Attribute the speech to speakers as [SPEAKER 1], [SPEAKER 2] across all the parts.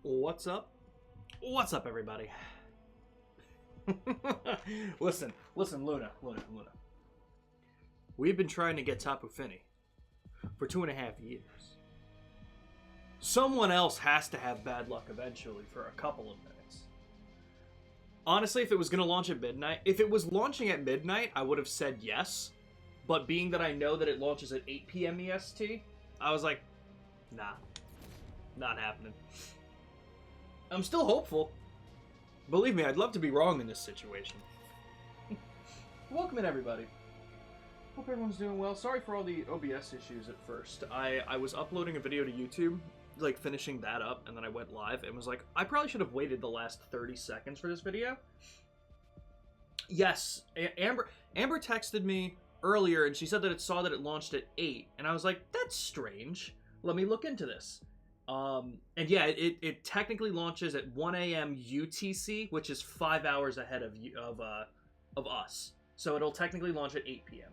[SPEAKER 1] What's up? What's up, everybody? Listen, Luna. We've been trying to get Tapu Fini for 2.5 years. Someone else has to have bad luck eventually for a couple of minutes. Honestly, if it was going to launch at midnight, if it was launching at midnight, I would have said yes. But being that I know that it launches at 8 p.m. EST, I was like, nah, not happening. I'm still hopeful. Believe me, I'd love to be wrong in this situation. Welcome in, everybody. Hope everyone's doing well. Sorry for all the OBS issues at first. I was uploading a video to YouTube, like finishing that up, and then I went live and was like, I probably should have waited the last 30 seconds for this video. Yes, Amber texted me earlier, and she said that it saw that it launched at 8, and I was like, that's strange. Let me look into this. And yeah, it technically launches at 1 a.m. UTC, which is 5 hours ahead of us. So it'll technically launch at 8 p.m.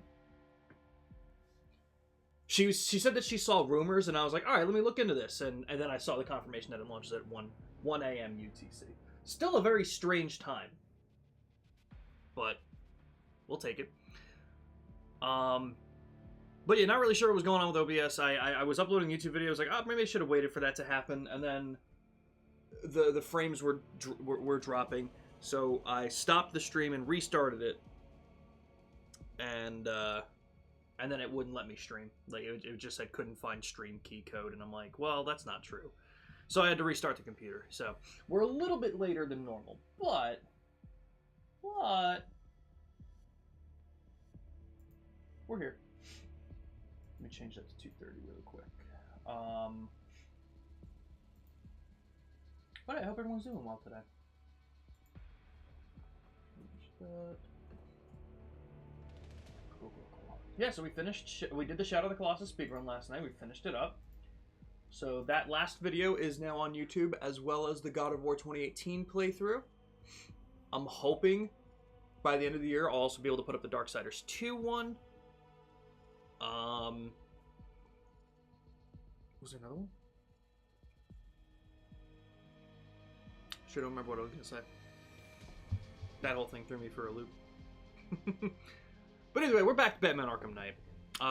[SPEAKER 1] She said that she saw rumors, and I was like, all right, let me look into this. And then I saw the confirmation that it launches at 1 a.m. UTC. Still a very strange time, but we'll take it. But yeah, not really sure what was going on with OBS. I was uploading YouTube videos, like, oh, maybe I should have waited for that to happen, and then the frames were dropping, so I stopped the stream and restarted it, and then it wouldn't let me stream. Like, it just said couldn't find stream key code, and I'm like, well, that's not true. So I had to restart the computer. So we're a little bit later than normal, but we're here. Let me change that to 2:30 really quick. But I hope everyone's doing well today. Cool. Yeah, so we finished. We did the Shadow of the Colossus speedrun last night. We finished it up. So that last video is now on YouTube, as well as the God of War 2018 playthrough. I'm hoping by the end of the year I'll also be able to put up the Darksiders 2 one. Was there another one? Sure don't remember what I was gonna say. That whole thing threw me for a loop. But anyway, we're back to Batman Arkham Knight.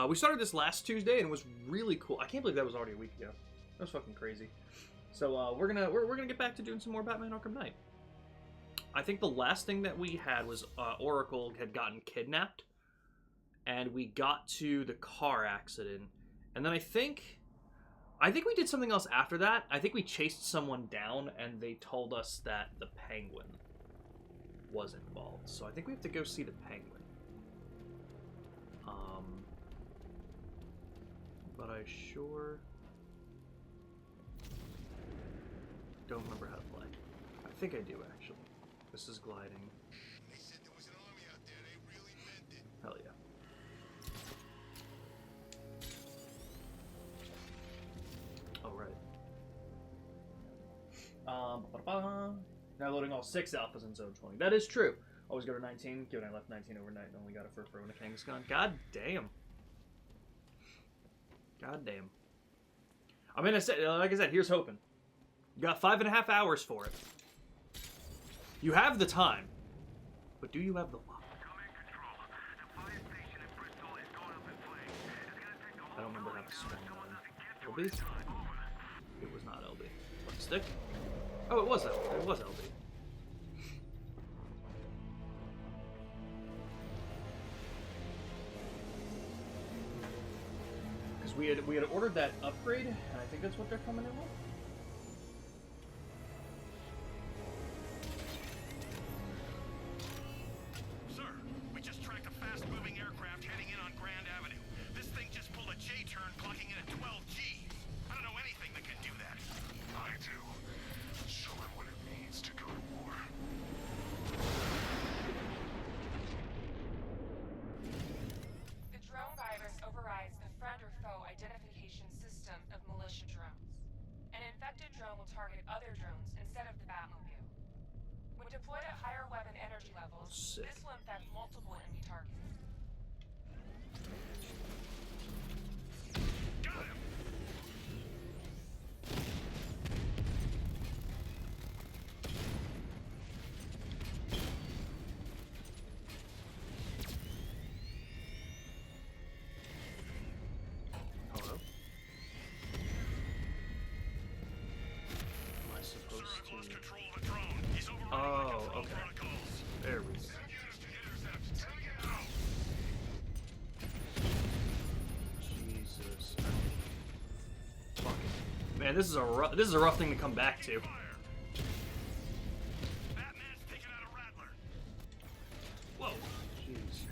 [SPEAKER 1] We started this last Tuesday and it was really cool. I can't believe that was already a week ago. That was fucking crazy. So we're gonna get back to doing some more Batman Arkham Knight. I think the last thing that we had was Oracle had gotten kidnapped. And we got to the car accident. And then I think we did something else after that. I think we chased someone down and they told us that the Penguin was involved. So I think we have to go see the Penguin. But I sure don't remember how to play. I think I do, actually. This is gliding.
[SPEAKER 2] They said there was an army out there. They really meant it.
[SPEAKER 1] Hell yeah. Now loading all 6 alphas in Zone 20. That is true. Always go to 19, given I left 19 overnight and only got it for when a King's Gun. God damn. God damn. I mean, like I said, here's hoping. You got 5.5 hours for it. You have the time. But do you have the luck? I don't remember how to spell LB. It was not LB. What, stick? Oh, it was LB. It was LB. Because we had ordered that upgrade, and I think that's what they're coming in with.
[SPEAKER 2] Sir, we just tracked a fast-moving aircraft heading in on Grand Avenue. This thing just pulled a J-turn, clocking in at 12 G. I don't know anything that can do that. I do. Show him what it means to go to war.
[SPEAKER 3] The drone virus overrides the friend or foe identification system of militia drones. An infected drone will target other drones instead of the Batmobile. When deployed at higher weapon energy levels, this will infect multiple enemy targets.
[SPEAKER 2] Got him! lost control of the drone. He's overriding
[SPEAKER 1] Oh,
[SPEAKER 2] the control
[SPEAKER 1] okay.
[SPEAKER 2] protocols.
[SPEAKER 1] There we go.
[SPEAKER 2] Send units to intercept. Take it out.
[SPEAKER 1] Jesus. Fucking man, this is a rough thing to come back to.
[SPEAKER 2] Fire. Batman's taking out a rattler.
[SPEAKER 1] Whoa. Jeez.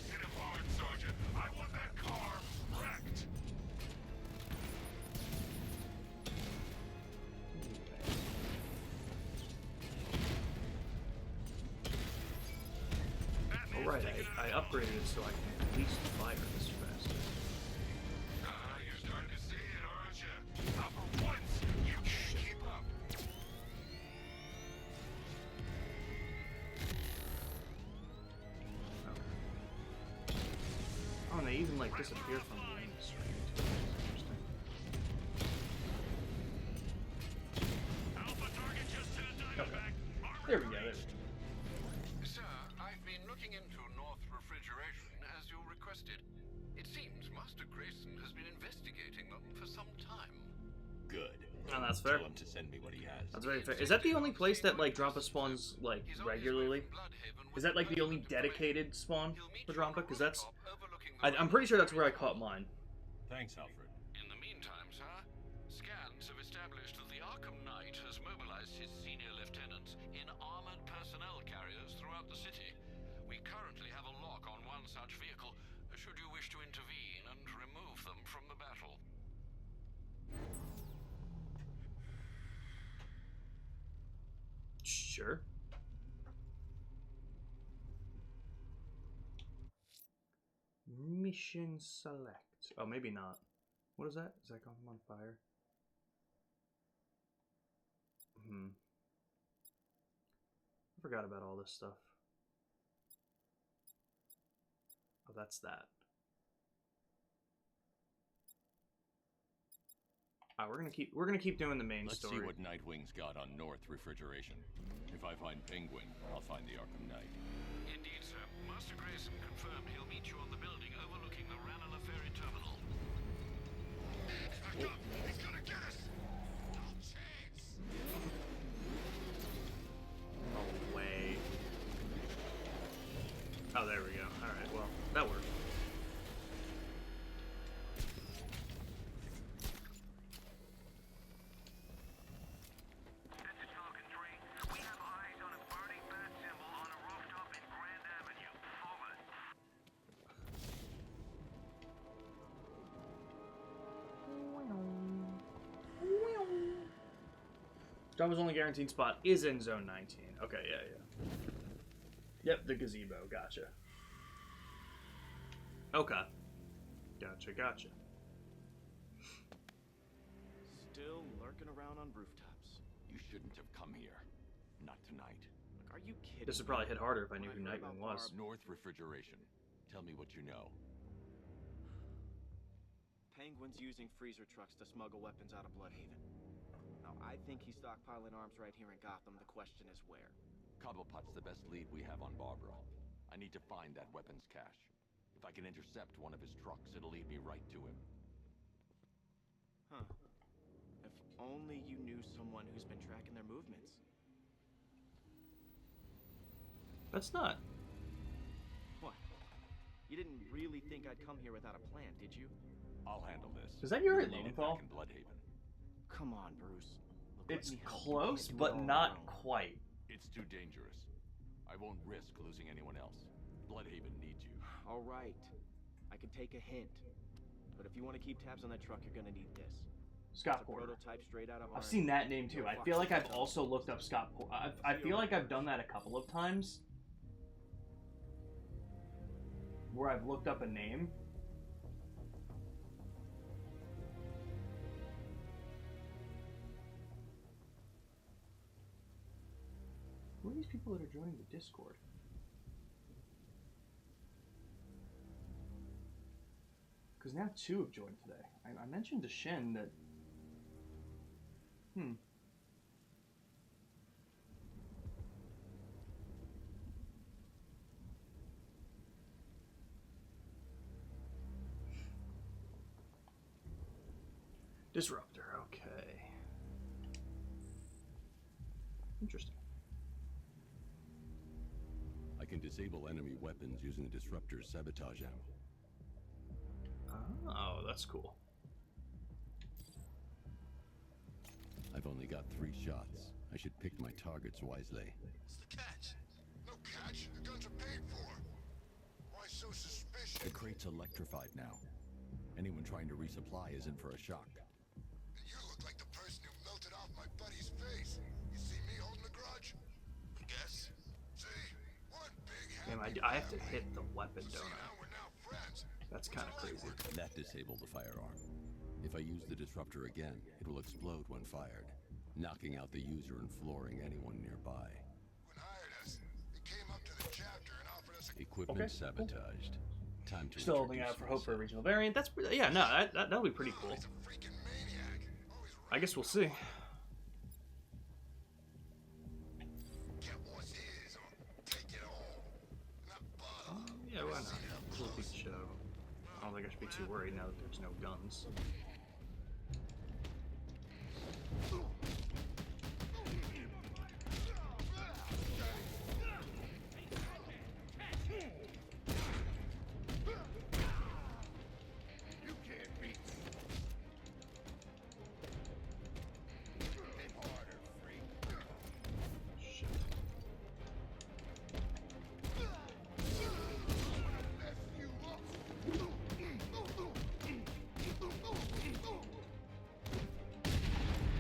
[SPEAKER 2] Hit him hard, Sergeant. I want that car wrecked. Batman's
[SPEAKER 1] Alright,
[SPEAKER 2] taking out
[SPEAKER 1] I
[SPEAKER 2] a
[SPEAKER 1] upgraded it so I can at least fire this faster.
[SPEAKER 2] You're starting to see it, aren't you? Not for once. You can't keep up.
[SPEAKER 1] Oh, and they even like disappear from the end screen too. That's interesting.
[SPEAKER 2] Alpha target just hit a Diamondback.
[SPEAKER 1] There we go, there we go.
[SPEAKER 4] Sir, I've been looking into North Refrigeration as you requested. It seems Master Grayson has been investigating them for some time.
[SPEAKER 5] Good.
[SPEAKER 1] Oh, that's fair.
[SPEAKER 5] Tell him to send me what he has.
[SPEAKER 1] That's very fair. Is that the only place that like Drampa spawns like regularly? Is that like the only dedicated spawn for Drampa? Because that's, I'm pretty sure that's where I caught mine.
[SPEAKER 5] Thanks, Alfred.
[SPEAKER 4] In the meantime, sir, scans have established that the Arkham Knight has mobilized his senior lieutenants in armored personnel carriers throughout the city. We currently have a lock on one such vehicle, should you wish to intervene and remove them from the battle.
[SPEAKER 1] Sure. Mission select. Oh, maybe not. What is that? Is that going on fire? I forgot about all this stuff. Oh, that's that. We're gonna keep doing the main
[SPEAKER 5] Let's
[SPEAKER 1] story.
[SPEAKER 5] see what Nightwing's got on North Refrigeration. If I find Penguin, I'll find the Arkham Knight.
[SPEAKER 4] Indeed, sir. Master Grayson confirmed he'll meet you on the building overlooking the Ranelagh Ferry Terminal.
[SPEAKER 2] He's gonna get us. No chance.
[SPEAKER 1] No way. Oh, there we go. Alright, well, that worked.
[SPEAKER 2] This is Falcon 3. We have eyes on a burning bat symbol on a rooftop in Grand Avenue. Over.
[SPEAKER 1] Java's only guaranteed spot is in zone 19. Okay, yeah. Yep, the gazebo. Gotcha. Okay. Gotcha.
[SPEAKER 6] Still lurking around on rooftops.
[SPEAKER 5] You shouldn't have come here. Not tonight.
[SPEAKER 6] Look, are you kidding?
[SPEAKER 1] This would probably hit harder if I knew
[SPEAKER 6] When
[SPEAKER 1] who
[SPEAKER 6] I heard
[SPEAKER 1] Nightwing
[SPEAKER 6] about
[SPEAKER 1] was.
[SPEAKER 5] North Refrigeration. Tell me what you know.
[SPEAKER 6] Penguin's using freezer trucks to smuggle weapons out of Bloodhaven. Now, I think he's stockpiling arms right here in Gotham. The question is where.
[SPEAKER 5] Cobblepot's the best lead we have on Barbara. I need to find that weapons cache. If I can intercept one of his trucks, it'll lead me right to him.
[SPEAKER 6] Huh. If only you knew someone who's been tracking their movements.
[SPEAKER 1] That's not.
[SPEAKER 6] What? You didn't really think I'd come here without a plan, did you?
[SPEAKER 5] I'll handle this.
[SPEAKER 1] Is that your
[SPEAKER 5] You're needed
[SPEAKER 1] Lowenthal?
[SPEAKER 5] back in Bloodhaven.
[SPEAKER 6] Come on, Bruce. Look, let
[SPEAKER 1] It's
[SPEAKER 6] me help. You
[SPEAKER 1] close,
[SPEAKER 6] can't do it
[SPEAKER 1] but
[SPEAKER 6] all
[SPEAKER 1] not
[SPEAKER 6] alone.
[SPEAKER 1] quite.
[SPEAKER 5] It's too dangerous. I won't risk losing anyone else. Bloodhaven needs you.
[SPEAKER 6] All right. I can take a hint. But if you want to keep tabs on that truck, you're gonna need this.
[SPEAKER 1] Scott
[SPEAKER 6] It's a
[SPEAKER 1] Porter.
[SPEAKER 6] prototype straight out of
[SPEAKER 1] I've
[SPEAKER 6] R&D.
[SPEAKER 1] seen that name too.
[SPEAKER 6] No
[SPEAKER 1] I
[SPEAKER 6] fucks
[SPEAKER 1] feel like I've
[SPEAKER 6] given.
[SPEAKER 1] also looked up Scott Porter. I feel like I've done that a couple of times. Where I've looked up a name. Who are these people that are joining the Discord? Because now two have joined today. I mentioned to Shen that... Disruptor, okay. Interesting.
[SPEAKER 5] I can disable enemy weapons using the disruptor's sabotage ammo.
[SPEAKER 1] Oh, that's cool.
[SPEAKER 5] I've only got 3 shots. I should pick my targets wisely.
[SPEAKER 2] What's the catch? No catch. The guns are paid for. Why so suspicious?
[SPEAKER 5] The crate's electrified now. Anyone trying to resupply is in for a shock.
[SPEAKER 2] And you look like the person who melted off my buddy's face. You see me holding a grudge? Guess. See? One big
[SPEAKER 1] Damn,
[SPEAKER 2] happy
[SPEAKER 1] I have to
[SPEAKER 2] family.
[SPEAKER 1] hit the weapon,
[SPEAKER 2] See,
[SPEAKER 1] don't I?
[SPEAKER 2] now we're now friends.
[SPEAKER 1] That's kind of crazy.
[SPEAKER 5] That disabled the firearm. If I use the disruptor again, it will explode when fired, knocking out the user and flooring anyone nearby.
[SPEAKER 2] When hired us, he came up to the chapter and offered us a
[SPEAKER 5] Equipment
[SPEAKER 1] Okay.
[SPEAKER 5] sabotaged. Time to
[SPEAKER 1] Still holding out for hope for a regional variant. That's yeah, no, that'll be pretty cool.
[SPEAKER 2] He's a freaking maniac. Always
[SPEAKER 1] I guess we'll see.
[SPEAKER 2] get what's his or take it all. Not bother.
[SPEAKER 1] Yeah, why not? We'll beat the shit out of him. I don't think I should be too worried now that there's no guns.
[SPEAKER 2] You can't beat me. Aim harder, freak.
[SPEAKER 1] Shit.
[SPEAKER 2] Mess you up.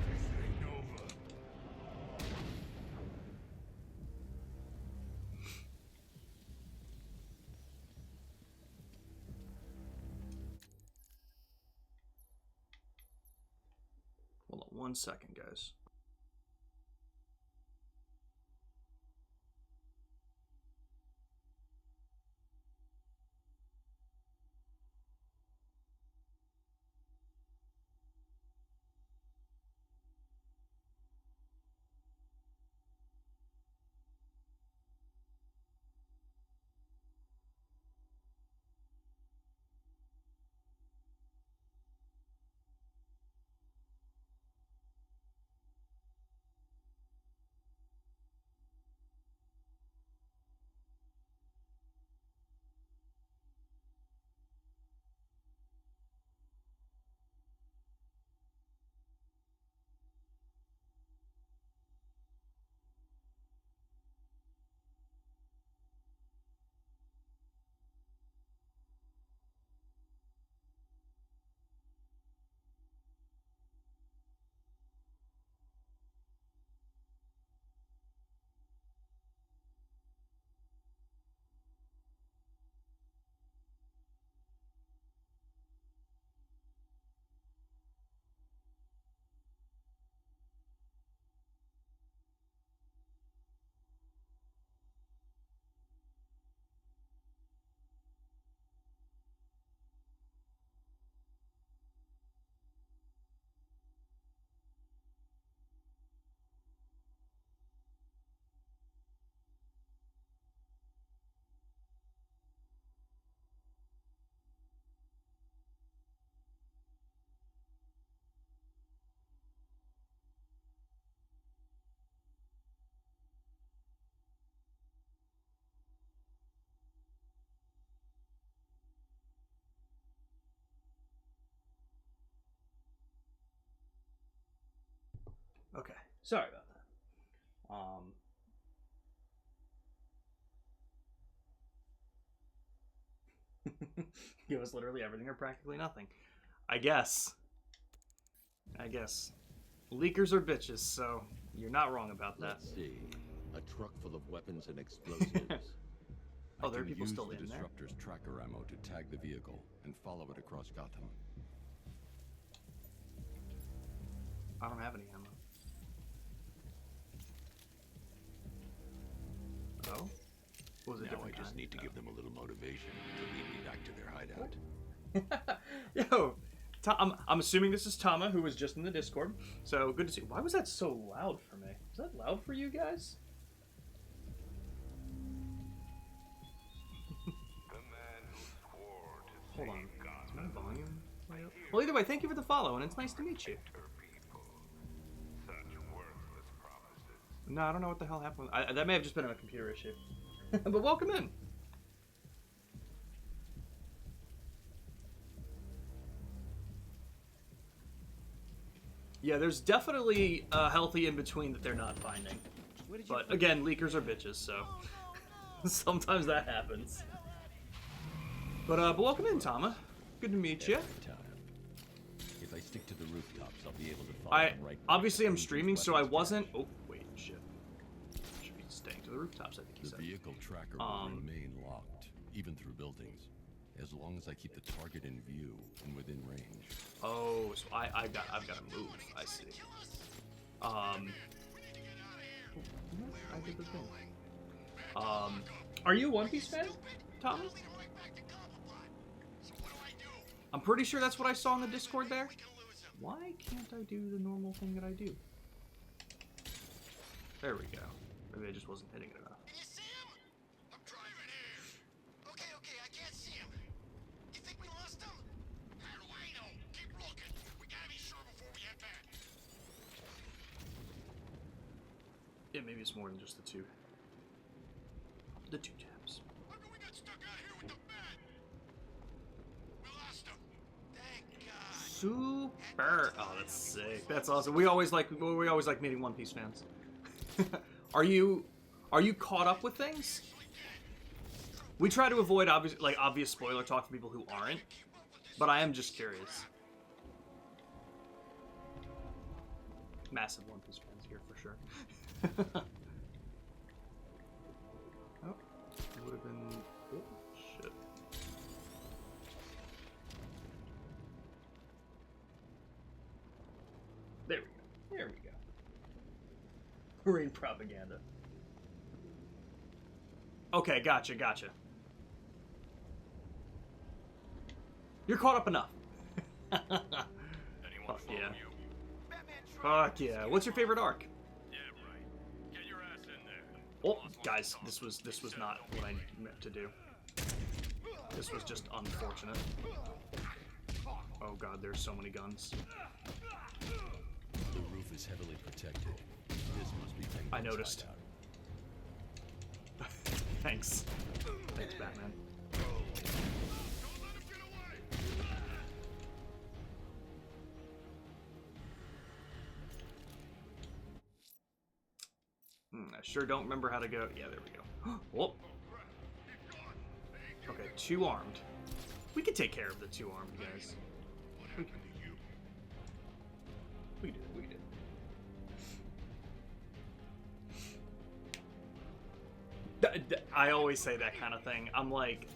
[SPEAKER 2] This ain't over.
[SPEAKER 1] Hold on 1 second, guys. Okay, sorry about that. Give us literally everything or practically nothing. I guess. Leakers are bitches, so you're not wrong about that.
[SPEAKER 5] Let's see. A truck full of weapons and explosives.
[SPEAKER 1] Oh,
[SPEAKER 5] I
[SPEAKER 1] there are
[SPEAKER 5] can
[SPEAKER 1] people
[SPEAKER 5] use
[SPEAKER 1] still
[SPEAKER 5] the
[SPEAKER 1] in there?
[SPEAKER 5] disruptor's tracker ammo to tag the vehicle and follow it across Gotham.
[SPEAKER 1] I don't have any ammo. Oh? What was it?
[SPEAKER 5] Now I just need to give them a little motivation to lead me back to their hideout.
[SPEAKER 1] Yo, I'm assuming this is Tama, who was just in the Discord. So good to see. Why was that so loud for me? Is that loud for you guys?
[SPEAKER 2] The man who swore to
[SPEAKER 1] Hold on.
[SPEAKER 2] save
[SPEAKER 1] Is
[SPEAKER 2] Gotham.
[SPEAKER 1] my volume way up?
[SPEAKER 2] Hear
[SPEAKER 1] Well, either way, thank you for the follow, and it's nice to meet you. No, I don't know what the hell happened. That may have just been a computer issue. But welcome in. Yeah, there's definitely a healthy in-between that they're not finding. But again, leakers are bitches, so sometimes that happens. But welcome in, Tama. Good to meet you.
[SPEAKER 5] If I stick to the rooftops, I'll be able to follow them right.
[SPEAKER 1] Obviously I'm streaming, so I wasn't. Oh wait, shit. Should be staying to the rooftops, I think he said.
[SPEAKER 5] The vehicle tracker will remain locked, even through buildings, as long as I keep the target in view and within range.
[SPEAKER 1] Oh, so I've got to move. I see. I did the thing. Are you a One Piece fan, Tommy? I'm pretty sure that's what I saw in the Discord there. Why can't I do the normal thing that I do? There we go. Maybe I just wasn't hitting it enough.
[SPEAKER 2] Can you see him? I'm driving here. Okay, I can't see him. You think we lost him? How do I know? Keep looking. We gotta be sure before we head back.
[SPEAKER 1] Yeah, maybe it's more than just the two. The two tabs.
[SPEAKER 2] How come we got stuck out here with the bat? We lost him. Thank God.
[SPEAKER 1] Super. Oh, that's sick. That's awesome. We always like meeting One Piece fans. Are you caught up with things? We try to avoid obvious spoiler talk for people who aren't, but I am just curious. Massive One Piece fans here for sure. Oh, it would have been. Oh shit. There we go. There we go. Marine propaganda. Okay, gotcha. You're caught up enough. Fuck yeah. Fuck yeah. What's your favorite arc?
[SPEAKER 2] Yeah, right. Get your ass in there.
[SPEAKER 1] Oh, guys, this was not what I meant to do. This was just unfortunate. Oh god, there's so many guns.
[SPEAKER 5] The roof is heavily protected. This must be
[SPEAKER 1] I noticed. Thanks. Thanks, Batman. I sure don't remember how to go. Yeah, there we go. Whoop. Okay, two armed. We could take care of the two armed guys. We did. I always say that kind of thing. I'm like,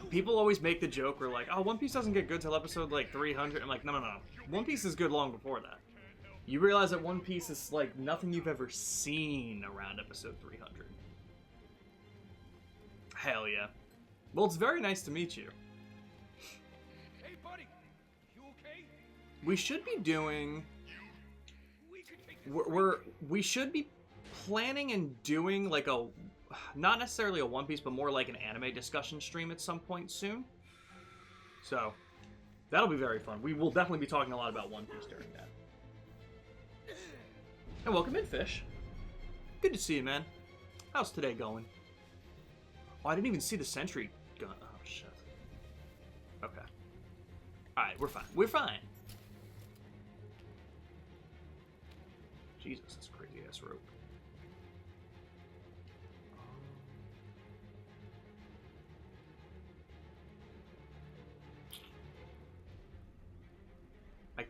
[SPEAKER 1] people always make the joke where like, oh, One Piece doesn't get good till episode like 300. I'm like, no. One Piece is good long before that. You realize that One Piece is like nothing you've ever seen around episode 300. Hell yeah. Well, it's very nice to meet you.
[SPEAKER 2] Hey, buddy. You okay?
[SPEAKER 1] We should be doing... We should be planning and doing like a... Not necessarily a One Piece, but more like an anime discussion stream at some point soon. So, that'll be very fun. We will definitely be talking a lot about One Piece during that. And welcome in, Fish. Good to see you, man. How's today going? Oh, I didn't even see the sentry gun. Oh, shit. Okay. Alright, we're fine. We're fine. Jesus, this crazy-ass rope. I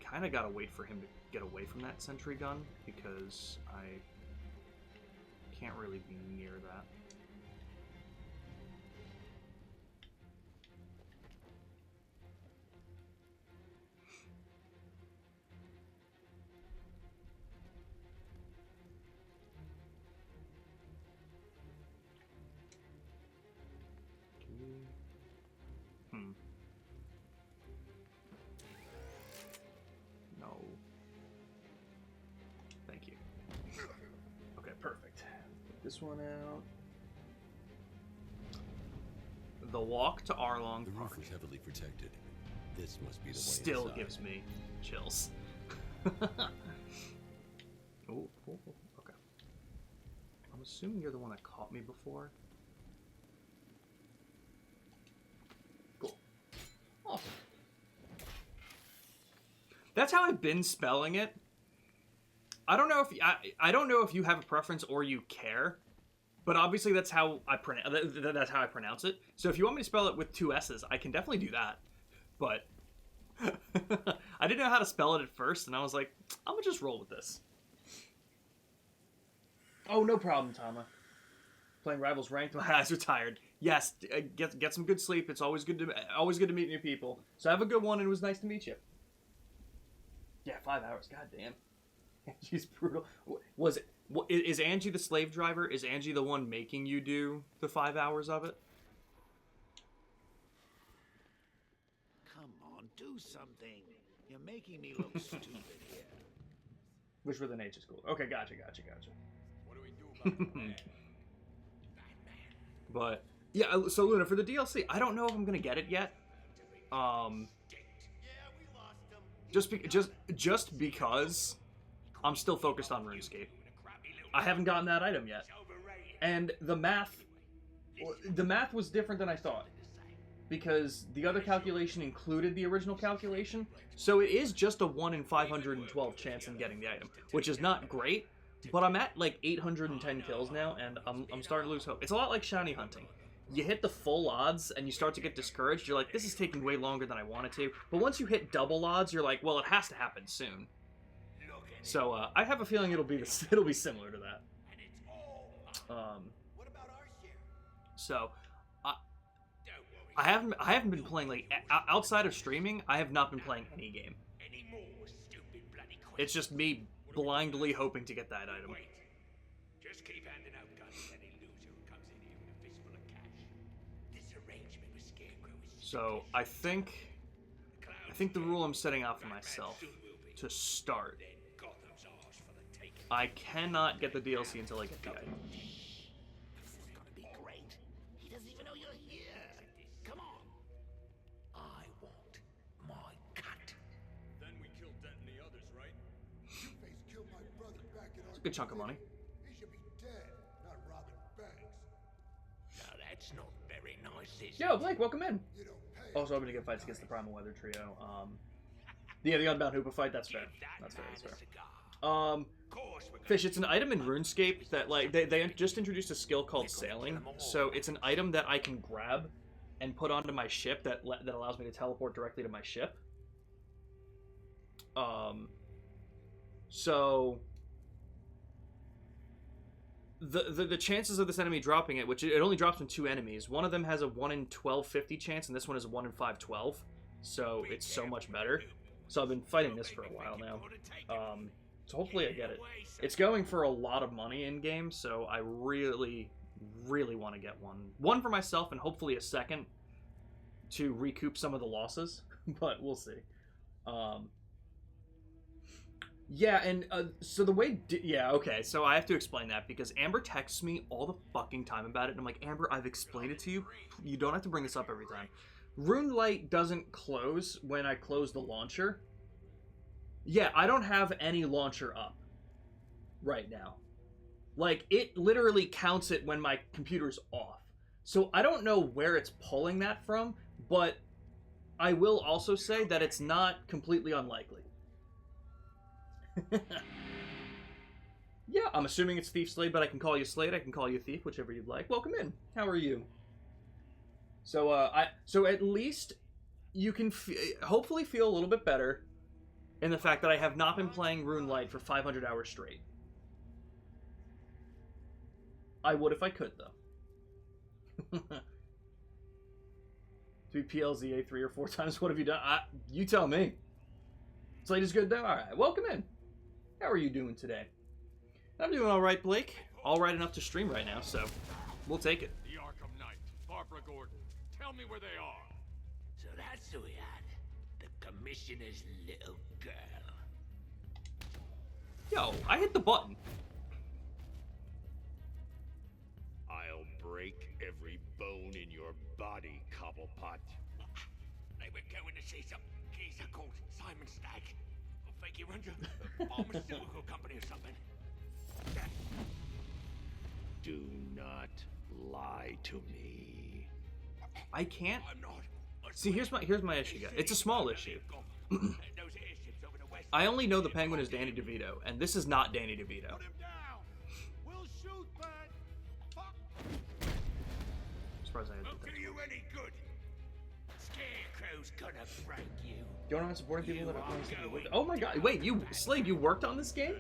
[SPEAKER 1] kind of gotta wait for him to get away from that sentry gun because I can't really be near that. No. Thank you. Okay, perfect. Put this one out. The walk to Arlong
[SPEAKER 5] The
[SPEAKER 1] Park.
[SPEAKER 5] roof is heavily protected. This must be the way
[SPEAKER 1] Still
[SPEAKER 5] inside.
[SPEAKER 1] gives me chills. Oh, okay. I'm assuming you're the one that caught me before. Cool. Awesome. That's how I've been spelling it. I don't know if I don't know if you have a preference or you care, but obviously that's how I pronounce it. So if you want me to spell it with 2 S's, I can definitely do that. But I didn't know how to spell it at first, and I was like, I'm gonna just roll with this. Oh, no problem, Tama. Playing Rivals Ranked, my eyes are tired. Yes, get some good sleep. It's always good to meet new people. So have a good one, and it was nice to meet you. Yeah, 5 hours. God damn. She's brutal. Is Angie the slave driver? Is Angie the one making you do the 5 hours of it?
[SPEAKER 7] Come on, do something. You're making me look stupid here.
[SPEAKER 1] Which with an H is cool. Okay, gotcha.
[SPEAKER 2] What do we do about that?
[SPEAKER 1] But yeah, so Luna, for the DLC, I don't know if I'm gonna get it yet. Just because I'm still focused on RuneScape. I haven't gotten that item yet, and the math was different than I thought, because the other calculation included the original calculation, so it is just a 1 in 512 chance in getting the item, which is not great. But I'm at like 810 kills now, and I'm starting to lose hope. It's a lot like shiny hunting. You hit the full odds, and you start to get discouraged. You're like, this is taking way longer than I wanted to. But once you hit double odds, you're like, well, it has to happen soon. So I have a feeling it'll be similar to that. So I haven't been playing, like, outside of streaming. I have not been playing any game. It's just me blindly hoping to get that item.
[SPEAKER 2] Just keep handing out guns to any loser who comes in here with a fistful of cash. This arrangement with Scarecrow is...
[SPEAKER 1] So I think the rule I'm setting out for myself to start, I cannot get the DLC until I get the item.
[SPEAKER 7] This is gonna be great. He doesn't even know you're here. Come on. I want my cut.
[SPEAKER 2] Then we killed Dent and the others, right?
[SPEAKER 8] Two-Face killed my brother back in
[SPEAKER 1] It's a good chunk of money.
[SPEAKER 8] He should be dead, not robbing banks.
[SPEAKER 7] Now that's not very nice, is
[SPEAKER 1] Yo, Blake, welcome in.
[SPEAKER 8] You don't pay.
[SPEAKER 1] Also hoping to get fights against the Primal Weather Trio. Yeah, the Unbound Hoopa fight, that's fair. That's fair. Fish, it's an item in RuneScape that, like, they just introduced a skill called Sailing. So it's an item that I can grab and put onto my ship that allows me to teleport directly to my ship. So the chances of this enemy dropping it, which it only drops from 2 enemies, one of them has a 1 in 1250 chance, and this one is a 1 in 512. So it's so much better. So I've been fighting this for a while now. So hopefully I get it. It's going for a lot of money in game, so I really, really want to get one. One for myself, and hopefully a second to recoup some of the losses, but we'll see. Yeah, and so the way... yeah, okay, so I have to explain that, because Amber texts me all the fucking time about it, and I'm like, Amber, I've explained it to you. You don't have to bring this up every time. RuneLight doesn't close when I close the launcher. Yeah, I don't have any launcher up right now. Like, it literally counts it when my computer's off. So I don't know where it's pulling that from, but I will also say that it's not completely unlikely. Yeah, I'm assuming it's Thief Slade, but I can call you Slade, I can call you Thief, whichever you'd like. Welcome in. How are you? So, so at least you can hopefully feel a little bit better in the fact that I have not been playing RuneLight for 500 hours straight. I would if I could, though. To be PLZA 3 or 4 times, what have you done? You tell me. Slate is good, though? Alright, welcome in. How are you doing today? I'm doing alright, Blake. Alright enough to stream right now, so we'll take it.
[SPEAKER 2] The Arkham Knight, Barbara Gordon. Tell me where they are.
[SPEAKER 7] So that's who we had. The commissioner's little girl.
[SPEAKER 1] Yo, I hit the button.
[SPEAKER 2] I'll break every bone in your body, Cobblepot.
[SPEAKER 7] They were going to see some geezer called Simon Stagg. I think he runs a pharmaceutical company or something.
[SPEAKER 9] Do not lie to me.
[SPEAKER 1] I can't.
[SPEAKER 7] I'm not.
[SPEAKER 1] See, here's my issue, guys. It's a small issue. I only know the Penguin is Danny DeVito, and this is not Danny DeVito.
[SPEAKER 2] Put him down. We'll shoot, but fuck.
[SPEAKER 1] Surprised I didn't
[SPEAKER 7] Won't
[SPEAKER 1] do
[SPEAKER 7] do you any good. Scarecrow's gonna break you.
[SPEAKER 1] You don't have supporting people that are playing something with. Oh my god! Wait, you Slade, you worked on this game?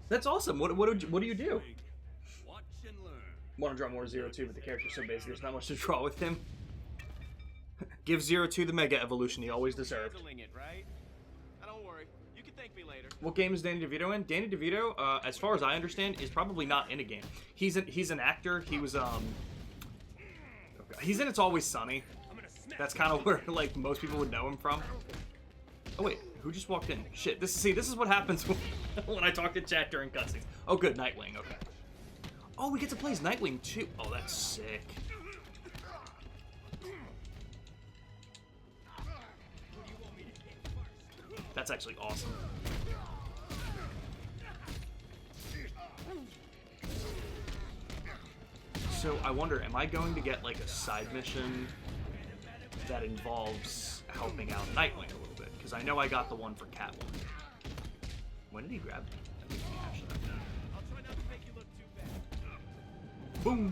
[SPEAKER 1] That's awesome. What do you do?
[SPEAKER 7] Watch and learn.
[SPEAKER 1] Want to draw more 0-2, but the character's so basic, there's not much to draw with him. Give 0-2 the mega evolution he always deserved.
[SPEAKER 6] Handling it, right? Don't worry. You can thank me later.
[SPEAKER 1] What game is Danny DeVito in? Danny DeVito, as far as I understand, is probably not in a game. He's an actor. He was he's in It's Always Sunny. That's kind of where like most people would know him from. Oh wait, who just walked in? Shit, this is what happens when I talk to chat during cutscenes. Oh good, Nightwing. Okay. Oh, we get to play as Nightwing too. Oh, that's sick. That's actually awesome. So I wonder, am I going to get like a side mission that involves helping out Nightwing a little bit? Because I know I got the one for Catwoman. When did he grab me? I think he cashed that.
[SPEAKER 6] I'll try not to make you look too bad.
[SPEAKER 1] Boom!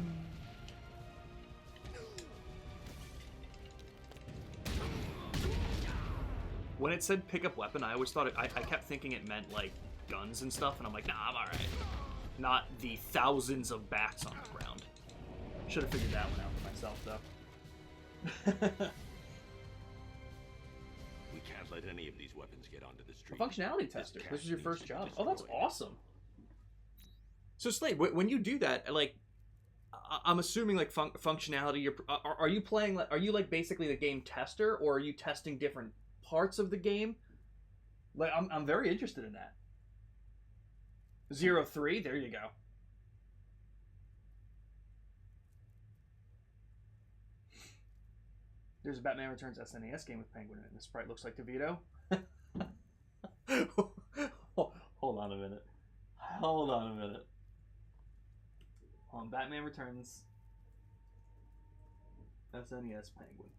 [SPEAKER 1] When it said pick up weapon, I always thought I kept thinking it meant like guns and stuff, and I'm like, nah, I'm alright. Not the thousands of bats on the ground. Should have figured that one out for myself, though.
[SPEAKER 5] We can't let any of these weapons get onto the
[SPEAKER 1] A
[SPEAKER 5] street.
[SPEAKER 1] functionality tester. This is your
[SPEAKER 5] needs
[SPEAKER 1] first
[SPEAKER 5] to be
[SPEAKER 1] job. Oh, that's
[SPEAKER 5] destroyed.
[SPEAKER 1] awesome. So Slade, when you do that, like, I'm assuming like functionality. Are you playing? Are you like basically the game tester, or are you testing different parts of the game? Like, I'm very interested in that. 0-3. There you go. There's a Batman Returns SNES game with Penguin in it, and the sprite looks like DeVito. Hold on a minute. Hold on a minute. Batman Returns SNES Penguin.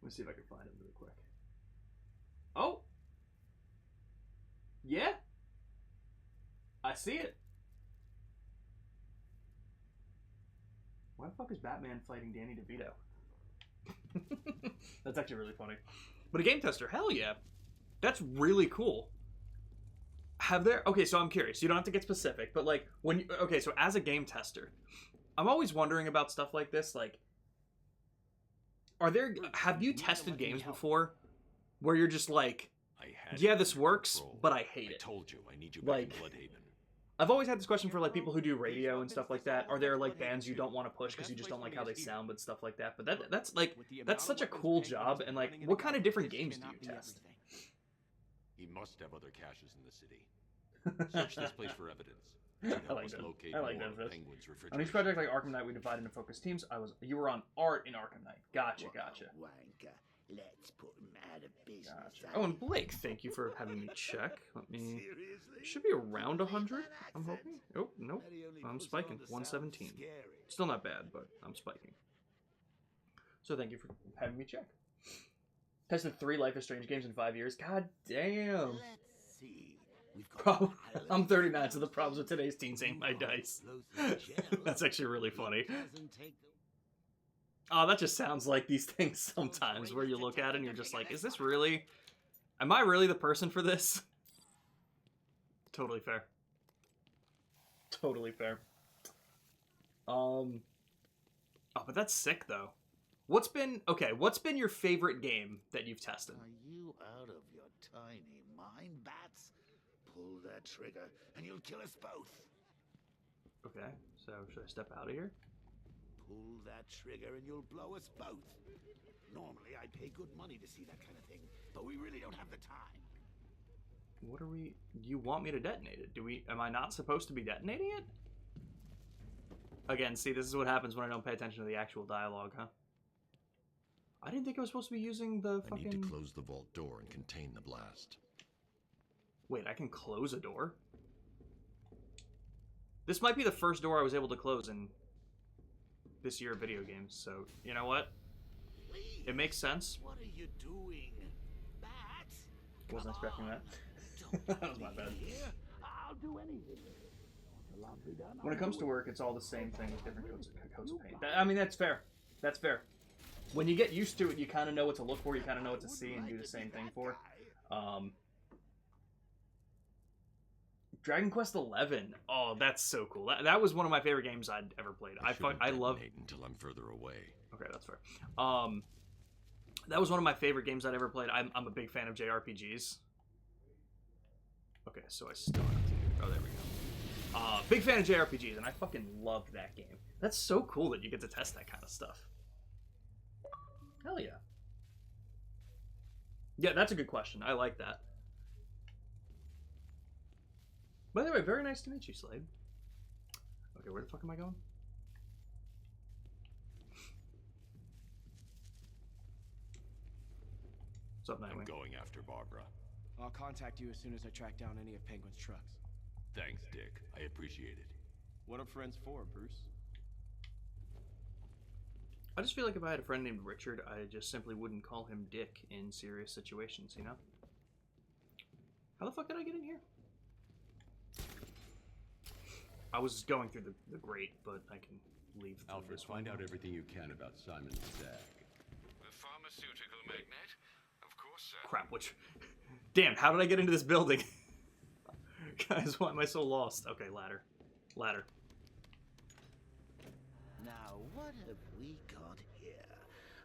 [SPEAKER 1] Let me see if I can find him really quick. Oh! Yeah? I see it. Why the fuck is Batman fighting Danny DeVito? That's actually really funny. But a game tester, hell yeah. That's really cool. Okay, so I'm curious. You don't have to get specific, but like okay, so as a game tester, I'm always wondering about stuff like this. Like, have you tested games before where you're just like, yeah, this works, but I hate it.
[SPEAKER 5] I told you, I need you
[SPEAKER 1] Like,
[SPEAKER 5] back in Bloodhaven.
[SPEAKER 1] I've always had this question for like people who do radio and stuff like that. Are there like bands you don't want to push because you just don't like how they sound and stuff like that? But that's such a cool job. And like, what kind of different games do you test?
[SPEAKER 5] He must have other caches in the city. Search this place for evidence.
[SPEAKER 1] I like that.
[SPEAKER 5] Locate
[SPEAKER 1] I like
[SPEAKER 5] more
[SPEAKER 1] that.
[SPEAKER 5] of Penguin's
[SPEAKER 1] On each
[SPEAKER 5] refrigeration.
[SPEAKER 1] project like Arkham Knight, we divided into focus teams. You were on art in Arkham Knight. Gotcha.
[SPEAKER 7] Wanker. Let's put him out of business.
[SPEAKER 1] Gotcha. Oh, and Blake, thank you for having me check. Let me.
[SPEAKER 7] Seriously?
[SPEAKER 1] Should be around 100. I'm hoping. Oh, nope. I'm spiking. 117. Still not bad, but I'm spiking. So thank you for having me check. Tested 3 Life is Strange games in 5 years. God damn.
[SPEAKER 7] Let's see. We've got
[SPEAKER 1] I'm 39, so the problems with today's teens ain't my dice. That's actually really funny. Oh, that just sounds like these things sometimes where you look at it and you're just like, is this really... Am I really the person for this? Totally fair. Totally fair. Oh, but that's sick, though. What's been your favorite game that you've tested?
[SPEAKER 7] Are you out of your tiny mind, Bats? Pull that trigger and you'll kill us both.
[SPEAKER 1] Okay, so should I step out of here?
[SPEAKER 7] Pull that trigger and you'll blow us both. Normally, I'd pay good money to see that kind of thing, but we really don't have the time.
[SPEAKER 1] What are we... You want me to detonate it? Am I not supposed to be detonating it? Again, see, this is what happens when I don't pay attention to the actual dialogue, huh? I didn't think I was supposed to be using the
[SPEAKER 10] I
[SPEAKER 1] fucking...
[SPEAKER 10] need to close the vault door and contain the blast.
[SPEAKER 1] Wait, I can close a door? This might be the first door I was able to close in this year of video games, so you know what?
[SPEAKER 7] Please,
[SPEAKER 1] It makes sense.
[SPEAKER 7] what are you doing? Bat?
[SPEAKER 1] Wasn't
[SPEAKER 7] Come
[SPEAKER 1] expecting
[SPEAKER 7] on.
[SPEAKER 1] that.
[SPEAKER 7] Don't
[SPEAKER 1] That was my bad.
[SPEAKER 7] leave me here. I'll do anything. I'll be done.
[SPEAKER 1] When it comes to work, it's all the same thing with different coats of paint. I mean, that's fair. That's fair. When you get used to it, you kind of know what to look for, you kind of know what to see, and do the same thing for. Dragon Quest 11. Oh, that's so cool. That was one of my favorite games I'd ever played. I love.
[SPEAKER 10] Until I'm further away.
[SPEAKER 1] Okay, that's fair. That was one of my favorite games I'd ever played. I'm a big fan of JRPGs. Okay, so I still have to do... Oh, there we go. Big fan of JRPGs, and I fucking loved that game. That's so cool that you get to test that kind of stuff. Hell yeah. Yeah, that's a good question. I like that. By the way, very nice to meet you, Slade. Okay, where the fuck am I going? What's up,
[SPEAKER 10] I'm
[SPEAKER 1] Nightwing?
[SPEAKER 10] going after Barbara.
[SPEAKER 6] I'll contact you as soon as I track down any of Penguin's trucks.
[SPEAKER 10] Thanks, Dick. I appreciate it.
[SPEAKER 6] What are friends for, Bruce?
[SPEAKER 1] I just feel like if I had a friend named Richard, I just simply wouldn't call him Dick in serious situations, you know? How the fuck did I get in here? I was going through the grate, but I can leave through
[SPEAKER 5] Alfred,
[SPEAKER 1] this one.
[SPEAKER 5] find out everything you can about Simon Stagg.
[SPEAKER 4] The pharmaceutical magnate? Of course, sir.
[SPEAKER 1] Crap, which... Damn, how did I get into this building? Guys, why am I so lost? Okay, ladder. Ladder.
[SPEAKER 7] Now, what have we got here?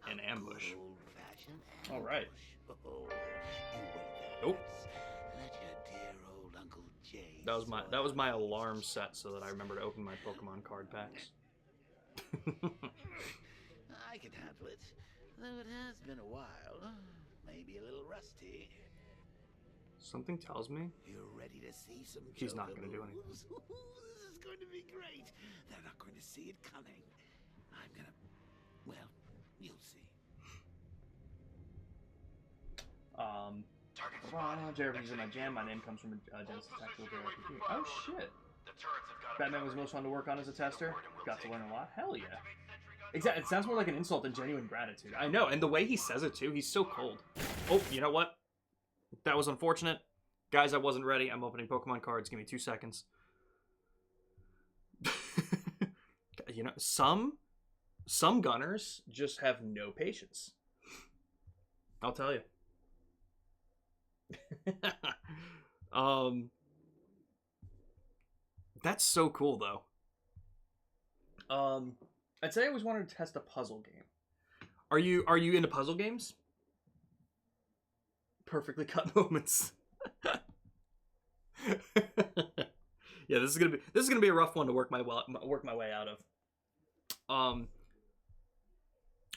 [SPEAKER 1] An ambush.
[SPEAKER 7] Old-fashioned ambush.
[SPEAKER 1] All right.
[SPEAKER 7] Oh, you wait there.
[SPEAKER 1] Nope.
[SPEAKER 7] Let your dear old Uncle Jay.
[SPEAKER 1] That was my alarm set so that I remember to open my Pokemon card packs.
[SPEAKER 7] I can handle it, though it has been a while. Maybe a little rusty.
[SPEAKER 1] Something tells me
[SPEAKER 7] You're ready to see some.
[SPEAKER 1] He's not gonna do anything.
[SPEAKER 7] This is going to be great. They're not going to see it coming. I'm gonna. Well, you'll see.
[SPEAKER 1] JRPG's in my jam. My name comes from a Genesis Tactical JRPG. Oh shit! Batman was most fun to work on as a tester. Got to learn a lot. Hell yeah! Exactly. It sounds more like an insult than genuine gratitude. I know, and the way he says it too, he's so cold. Oh, you know what? That was unfortunate. Guys, I wasn't ready. I'm opening Pokemon cards. Give me 2 seconds. You know, some gunners just have no patience. I'll tell you. That's so cool though. I'd say I always wanted to test a puzzle game. Are you into puzzle games? Perfectly cut moments. Yeah, this is gonna be a rough one to work my way out of.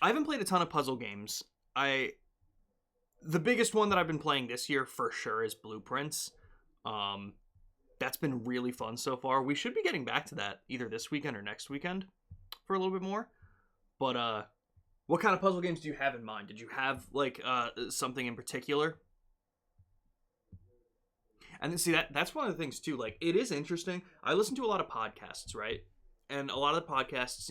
[SPEAKER 1] I haven't played a ton of puzzle games. The biggest one that I've been playing this year for sure is Blueprints. That's been really fun so far. We should be getting back to that either this weekend or next weekend for a little bit more. But what kind of puzzle games do you have in mind? Did you have like something in particular? And then, see, that's one of the things too. Like, it is interesting. I listen to a lot of podcasts, right? And a lot of the podcasts,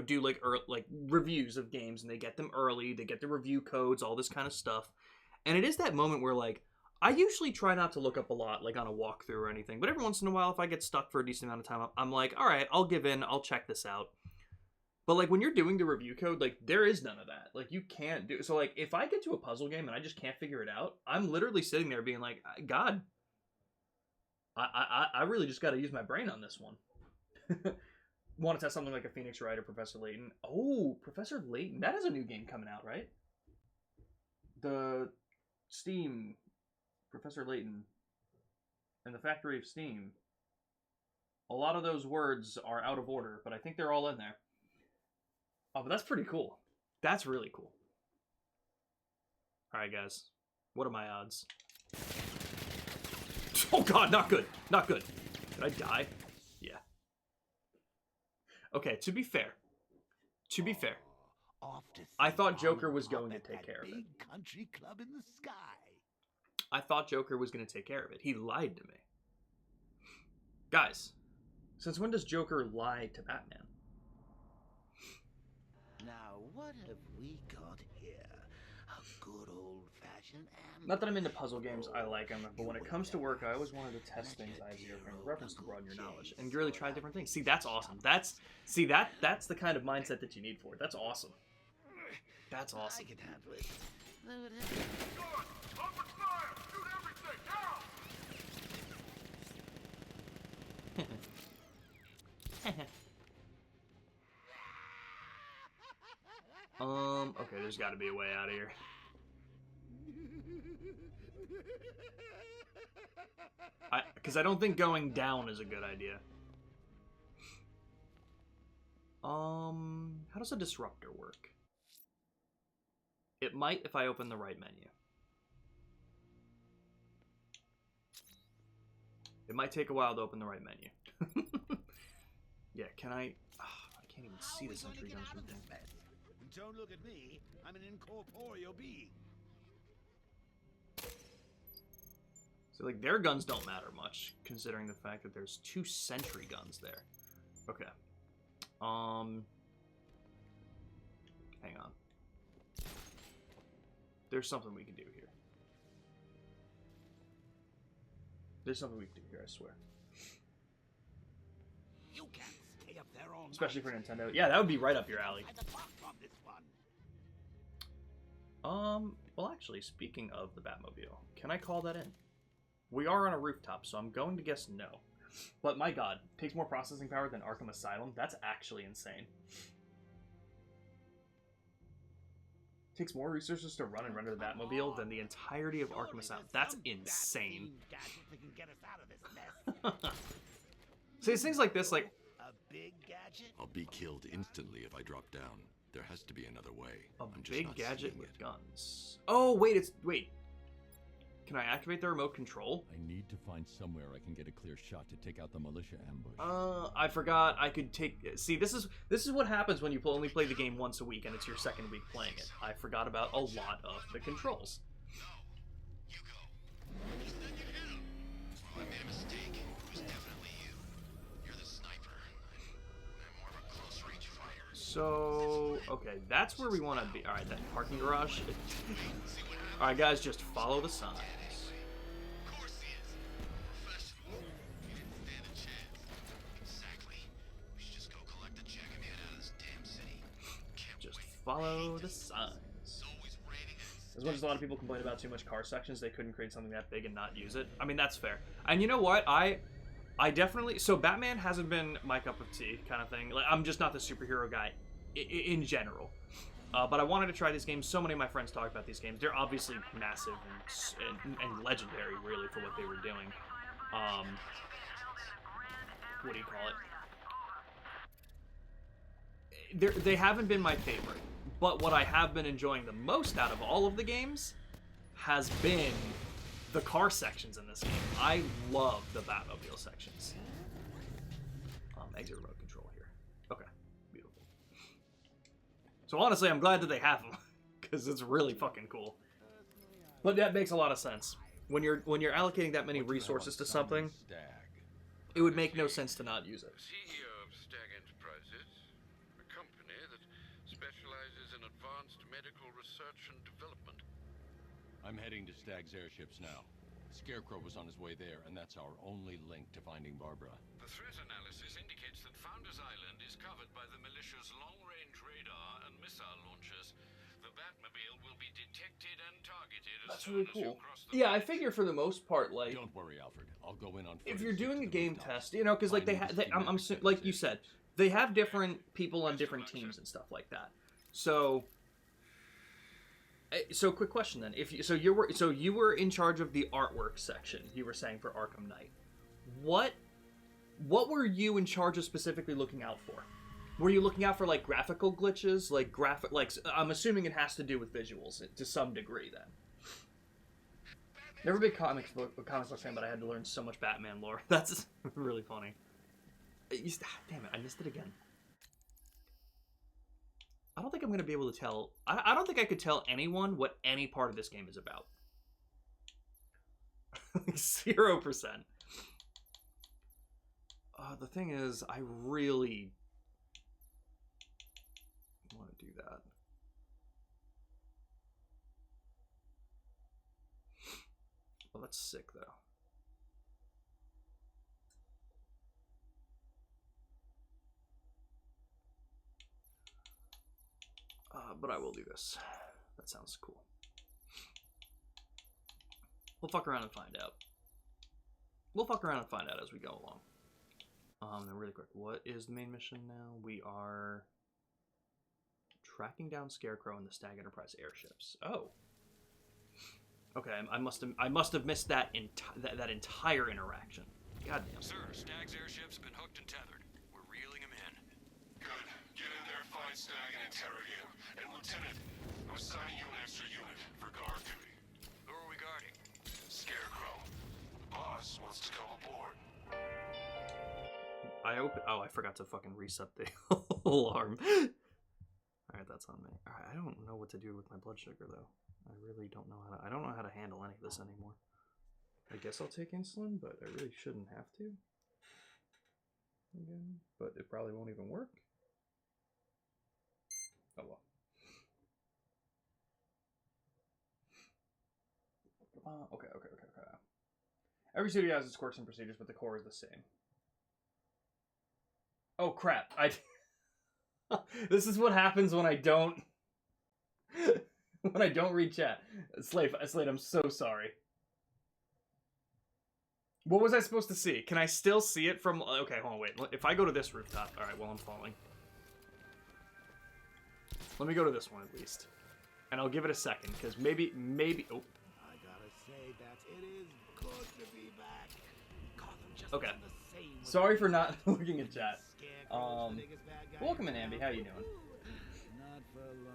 [SPEAKER 1] do like reviews of games, and they get them early. They get the review codes, all this kind of stuff. And it is that moment where, like, I usually try not to look up a lot, like on a walkthrough or anything. But every once in a while, if I get stuck for a decent amount of time, I'm like, all right, I'll give in. I'll check this out. But like when you're doing the review code, like there is none of that. Like you can't do. So like if I get to a puzzle game and I just can't figure it out, I'm literally sitting there being like, God, I really just got to use my brain on this one. Want to test something like a Phoenix Wright or Professor Layton? Oh, Professor Layton. That is a new game coming out, right? The Steam, Professor Layton, and the Factory of Steam. A lot of those words are out of order, but I think they're all in there. Oh, but that's pretty cool. That's really cool. Alright, guys. What are my odds? Oh god, not good. Not good. Did I die? Yeah. Okay, to be fair.
[SPEAKER 7] off to
[SPEAKER 1] I
[SPEAKER 7] see
[SPEAKER 1] thought Joker
[SPEAKER 7] Mom
[SPEAKER 1] was
[SPEAKER 7] and Pop
[SPEAKER 1] going to
[SPEAKER 7] at
[SPEAKER 1] take
[SPEAKER 7] that
[SPEAKER 1] care of it.
[SPEAKER 7] big country club in the sky.
[SPEAKER 1] I thought Joker was going to take care of it. He lied to me. Guys, since when does Joker lie to Batman?
[SPEAKER 7] Now, what have we got here? A good old-fashioned ambush.
[SPEAKER 1] Not that I'm into puzzle games, I like them, but when it comes to work, I always wanted to test things I have zero frame of reference to broaden your knowledge and really try different things. See, that's awesome. That's the kind of mindset that you need for it. That's awesome. That's
[SPEAKER 7] I
[SPEAKER 1] awesome.
[SPEAKER 7] can handle it. Though it has-
[SPEAKER 2] Open fire! Shoot everything! Now!
[SPEAKER 1] Okay, there's got to be a way out of here. Because I don't think going down is a good idea. How does a disruptor work? It might if I open the right menu. It might take a while to open the right menu. Yeah, can I... I can't even see the sentry guns from here.
[SPEAKER 7] Don't look at me. I'm an incorporeal being.
[SPEAKER 1] So, like, their guns don't matter much, considering the fact that there's 2 sentry guns there. Okay. Hang on. There's something we can do here. There's something we can do here, I swear.
[SPEAKER 7] You can't stay up there all
[SPEAKER 1] Especially
[SPEAKER 7] night.
[SPEAKER 1] for Nintendo. Yeah, that would be right up your alley.
[SPEAKER 7] Find the box on this one.
[SPEAKER 1] Well, actually, speaking of the Batmobile, can I call that in? We are on a rooftop, so I'm going to guess no. But my god, takes more processing power than Arkham Asylum? That's actually insane. Takes more resources to run and render the Batmobile than the entirety of Arkham Asylum. That's insane. See, it's things like this, like...
[SPEAKER 7] A big gadget?
[SPEAKER 5] I'll be killed instantly if I drop down. There has to be another way.
[SPEAKER 1] A
[SPEAKER 5] I'm just
[SPEAKER 1] big
[SPEAKER 5] not
[SPEAKER 1] gadget
[SPEAKER 5] seeing
[SPEAKER 1] with
[SPEAKER 5] it.
[SPEAKER 1] guns. Oh, wait, wait. Can I activate the remote control?
[SPEAKER 10] I need to find somewhere I can get a clear shot to take out the militia ambush.
[SPEAKER 1] I forgot I could take... See, this is what happens when you only play the game once a week and it's your second week playing it. I forgot about a lot of the controls.
[SPEAKER 2] You go. You said you hit him. Well, I made a mistake. It was definitely you. You're the sniper. I'm more of a close-range fighter.
[SPEAKER 1] So, okay, that's where we want to be. All right, that parking garage. All right, guys, just follow the signs.
[SPEAKER 2] Of course he is. Professional. You didn't stand a chance. Exactly. We should just go collect the check and head out of this damn city. Can't
[SPEAKER 1] Just
[SPEAKER 2] wait.
[SPEAKER 1] follow the signs.
[SPEAKER 2] It's always raining and
[SPEAKER 1] As much as a lot of people complain about too much car sections, they couldn't create something that big and not use it. I mean, that's fair. And you know what? I definitely... So Batman hasn't been my cup of tea kind of thing. Like, I'm just not the superhero guy in general. But I wanted to try these games. So many of my friends talk about these games. They're obviously massive and legendary, really, for what they were doing. What do you call it? They haven't been my favorite. But what I have been enjoying the most out of all of the games has been the car sections in this game. I love the Batmobile sections. Exit remote control here. Okay, beautiful. So honestly, I'm glad that they have them, because it's really fucking cool. But that makes a lot of sense. When you're allocating that many resources to something, it would make no sense to not use it.
[SPEAKER 4] CEO of Stag Enterprises, a company that specializes in advanced medical research and development.
[SPEAKER 5] I'm heading to Stag's airships now. Scarecrow was on his way there, and that's our only link to finding Barbara.
[SPEAKER 4] The threat analysis indicates that Founders Island is covered by the militia's long-range radar and missile launchers. The Batmobile will be detected and targeted as
[SPEAKER 1] That's
[SPEAKER 4] soon
[SPEAKER 1] really
[SPEAKER 4] as you
[SPEAKER 1] cool.
[SPEAKER 4] cross the
[SPEAKER 1] Yeah, I figure for the most part, like,
[SPEAKER 5] Don't worry, Alfred. I'll go in on
[SPEAKER 1] if
[SPEAKER 5] foot
[SPEAKER 1] you're
[SPEAKER 5] and stick
[SPEAKER 1] doing
[SPEAKER 5] to
[SPEAKER 1] a
[SPEAKER 5] the
[SPEAKER 1] game
[SPEAKER 5] rooftops.
[SPEAKER 1] test, you know, because like
[SPEAKER 5] Find the
[SPEAKER 1] I'm
[SPEAKER 5] schematics
[SPEAKER 1] like
[SPEAKER 5] that
[SPEAKER 1] you
[SPEAKER 5] exist.
[SPEAKER 1] said, they have different people on different teams and stuff like that. So quick question then: you were in charge of the artwork section, you were saying, for Arkham Knight. What were you in charge of specifically looking out for? Were you looking out for like graphical glitches, I'm assuming it has to do with visuals to some degree then. Never been a comic book fan, but I had to learn so much Batman lore. That's really funny. Damn it, I missed it again. I don't think I'm going to be able to tell... I don't think I could tell anyone what any part of this game is about. 0%. The thing is, I really want to do that. Well, that's sick, though. But I will do this. That sounds cool. We'll fuck around and find out. We'll fuck around and find out as we go along. Now really quick, what is the main mission now? We are tracking down Scarecrow and the Stag Enterprise airships. Oh. Okay, I must have missed that that entire interaction. Goddamn.
[SPEAKER 4] Sir, Stag's airships have been hooked and tethered. We're reeling him in.
[SPEAKER 2] Good. Get in there, find Stag and interrogate him. And Lieutenant, I'm assigning you an extra unit for guard duty.
[SPEAKER 4] Who are we guarding?
[SPEAKER 2] Scarecrow. The boss wants to come aboard.
[SPEAKER 1] Oh, I forgot to fucking reset the alarm. Alright, that's on me. Alright, I don't know what to do with my blood sugar, though. I really don't know how to... I don't know how to handle any of this anymore. I guess I'll take insulin, but I really shouldn't have to. Again, but it probably won't even work. Oh well. Okay. Every studio has its quirks and procedures, but the core is the same. Oh crap! This is what happens when I don't read chat. Slade, I'm so sorry. What was I supposed to see? Can I still see it from... Okay, hold on, wait. If I go to this rooftop... Alright, well, I'm falling. Let me go to this one, at least. And I'll give it a second, because maybe... Oh.
[SPEAKER 7] I gotta say that it is good to be back. Gotham just
[SPEAKER 1] Okay.
[SPEAKER 7] done the same with
[SPEAKER 1] Sorry for not looking at chat.
[SPEAKER 7] Scarecrow's the biggest bad guy
[SPEAKER 1] Welcome in,
[SPEAKER 7] town.
[SPEAKER 1] Ambi. How you doing?
[SPEAKER 7] Not for long.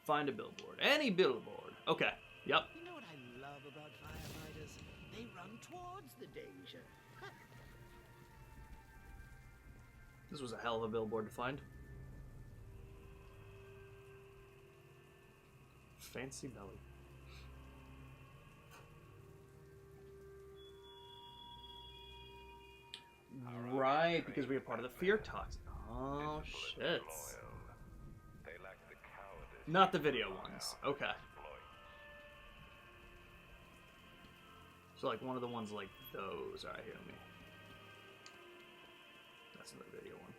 [SPEAKER 1] Find a billboard. Any billboard. Okay. Yep.
[SPEAKER 7] You know what I love about firefighters? They run towards the danger.
[SPEAKER 1] This was a hell of a billboard to find. Fancy belly. Right, because we are part of the fear toxic. Oh, shit. Not the video ones. Okay. So, like, one of the ones like those. Alright, here, let me... That's another video one.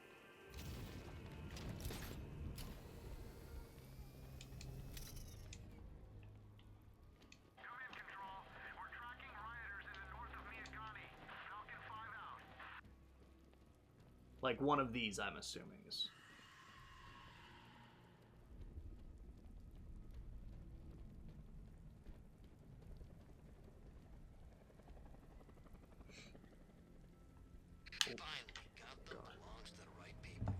[SPEAKER 1] Like one of these, I'm assuming is.
[SPEAKER 4] Finally, Gotham belongs to the right people.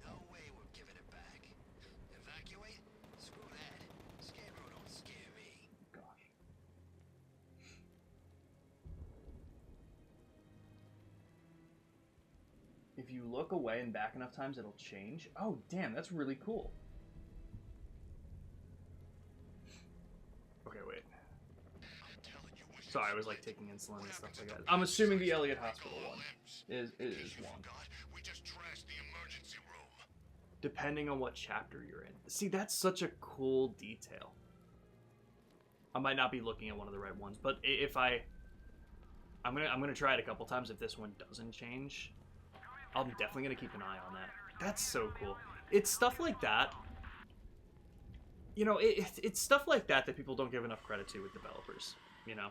[SPEAKER 4] No way we're giving it back. Evacuate? Screw that. Scarecrow don't scare me.
[SPEAKER 1] Gosh. If you look away and back enough times, it'll change. Oh, damn, that's really cool. Okay, wait. Sorry, I was like taking insulin and stuff like that. I'm assuming the Elliott Hospital one is one.
[SPEAKER 2] We just trashed the emergency room.
[SPEAKER 1] Depending on what chapter you're in. See, that's such a cool detail. I might not be looking at one of the right ones, but if I'm gonna try it a couple times. If this one doesn't change, I'm definitely gonna keep an eye on that. That's so cool. It's stuff like that. You know, it's stuff like that that people don't give enough credit to with developers. You know,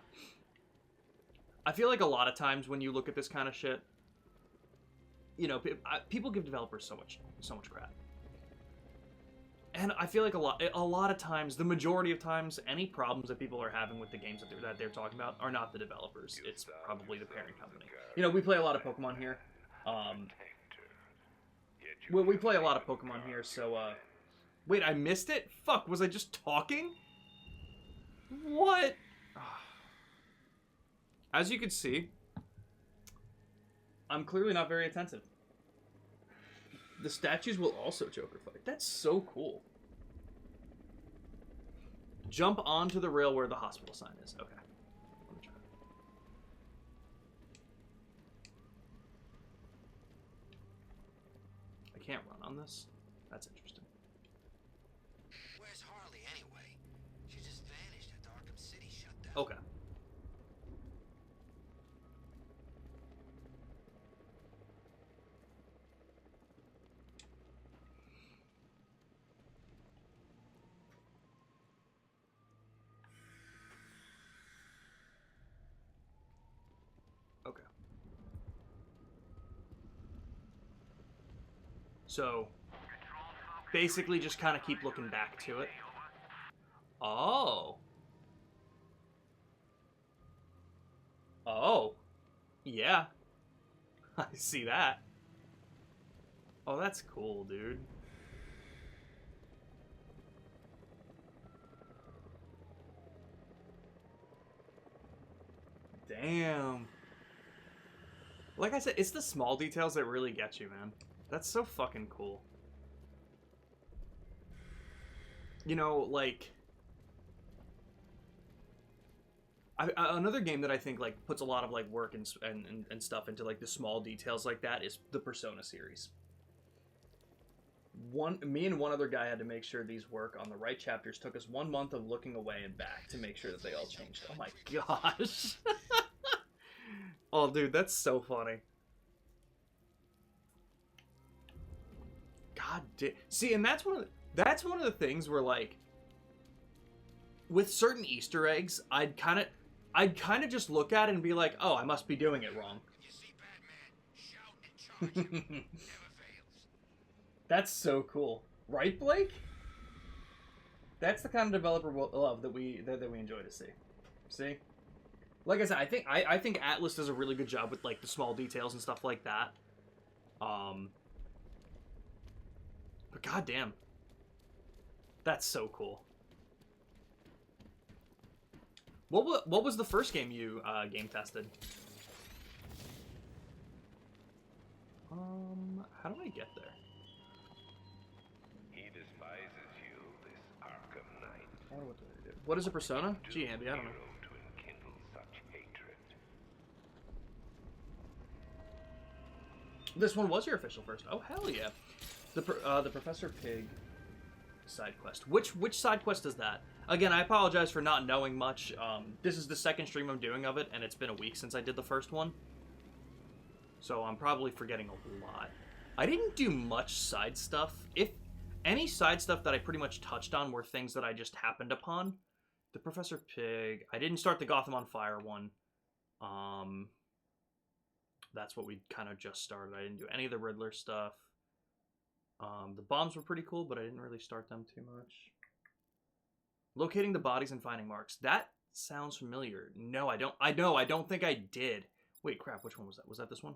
[SPEAKER 1] I feel like a lot of times when you look at this kind of shit, you know, people give developers so much crap. And I feel like a lot of times, the majority of times, any problems that people are having with the games that they're talking about are not the developers. It's probably the parent company. You know, we play a lot of Pokemon here. We play a lot of Pokemon here, so, wait, I missed it? Fuck, was I just talking? What? As you can see, I'm clearly not very attentive. The statues will also Joker fight. That's so cool. Jump onto the rail where the hospital sign is. Okay. Let me try. I can't run on this? That's interesting.
[SPEAKER 7] Where's Harley anyway? She just vanished after Arkham City shut down.
[SPEAKER 1] Okay. Okay. So, basically just kind of keep looking back to it. Oh. Oh. Yeah. I see that. Oh, that's cool, dude. Damn. Like I said, it's the small details that really get you, man. That's so fucking cool. You know, like... another game that I think, like, puts a lot of, like, work and stuff into, like, the small details like that is the Persona series. Me and one other guy had to make sure these work on the right chapters. Took us 1 month of looking away and back to make sure that they all changed. Oh my gosh. Oh, dude, that's so funny. God damn. See, and that's one of the things where, like, with certain Easter eggs, I'd kind of just look at it and be like, oh, I must be doing it wrong.
[SPEAKER 7] You see Batman, shout and charge him. Never fails.
[SPEAKER 1] That's so cool, right, Blake? That's the kind of developer love that we enjoy to see. See, like I said, I think Atlas does a really good job with, like, the small details and stuff like that. But goddamn, that's so cool. What was the first game you game tested? How do I get there?
[SPEAKER 11] He despises you, this Arkham Knight.
[SPEAKER 1] I don't know what to do. What is a Persona? Gee, Andy, I don't know.
[SPEAKER 11] To enkindle such hatred.
[SPEAKER 1] This one was your official first. Oh, hell yeah. The Professor Pig side quest. Which side quest is that? Again, I apologize for not knowing much. This is the second stream I'm doing of it, and it's been a week since I did the first one. So I'm probably forgetting a lot. I didn't do much side stuff. If any side stuff that I pretty much touched on were things that I just happened upon. The Professor Pig. I didn't start the Gotham on Fire one. That's what we kind of just started. I didn't do any of the Riddler stuff. The bombs were pretty cool, but I didn't really start them too much. Locating the bodies and finding marks. That sounds familiar. No, I don't. I don't think I did. Wait, crap. Which one was that? Was that this one?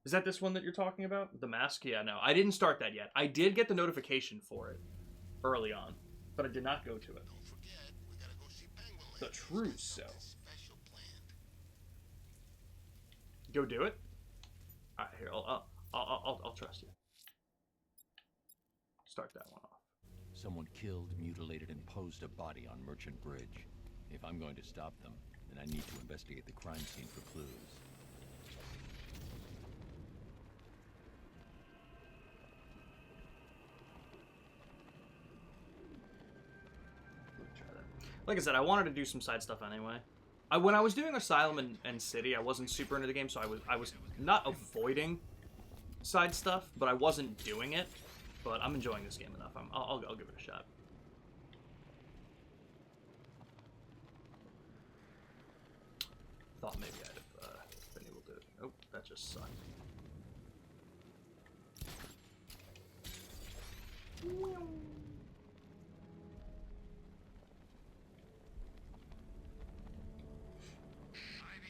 [SPEAKER 1] Is that this one that you're talking about? The mask? Yeah, no. I didn't start that yet. I did get the notification for it early on, but I did not go to it.
[SPEAKER 7] Don't forget, we gotta go see Penguin.
[SPEAKER 1] The trousseau.
[SPEAKER 7] Special planned.
[SPEAKER 1] Go do it? Alright, here. I'll trust you. Start that one off.
[SPEAKER 10] Someone killed, mutilated, and posed a body on Merchant Bridge. If I'm going to stop them, then I need to investigate the crime scene for clues.
[SPEAKER 1] Let me try that. Like I said, I wanted to do some side stuff anyway. When I was doing Asylum and City, I wasn't super into the game, so I was not avoiding side stuff, but I wasn't doing it. But I'm enjoying this game enough. I'll give it a shot. Thought maybe I'd have been able to. Oh, that just sucked.
[SPEAKER 7] Ivy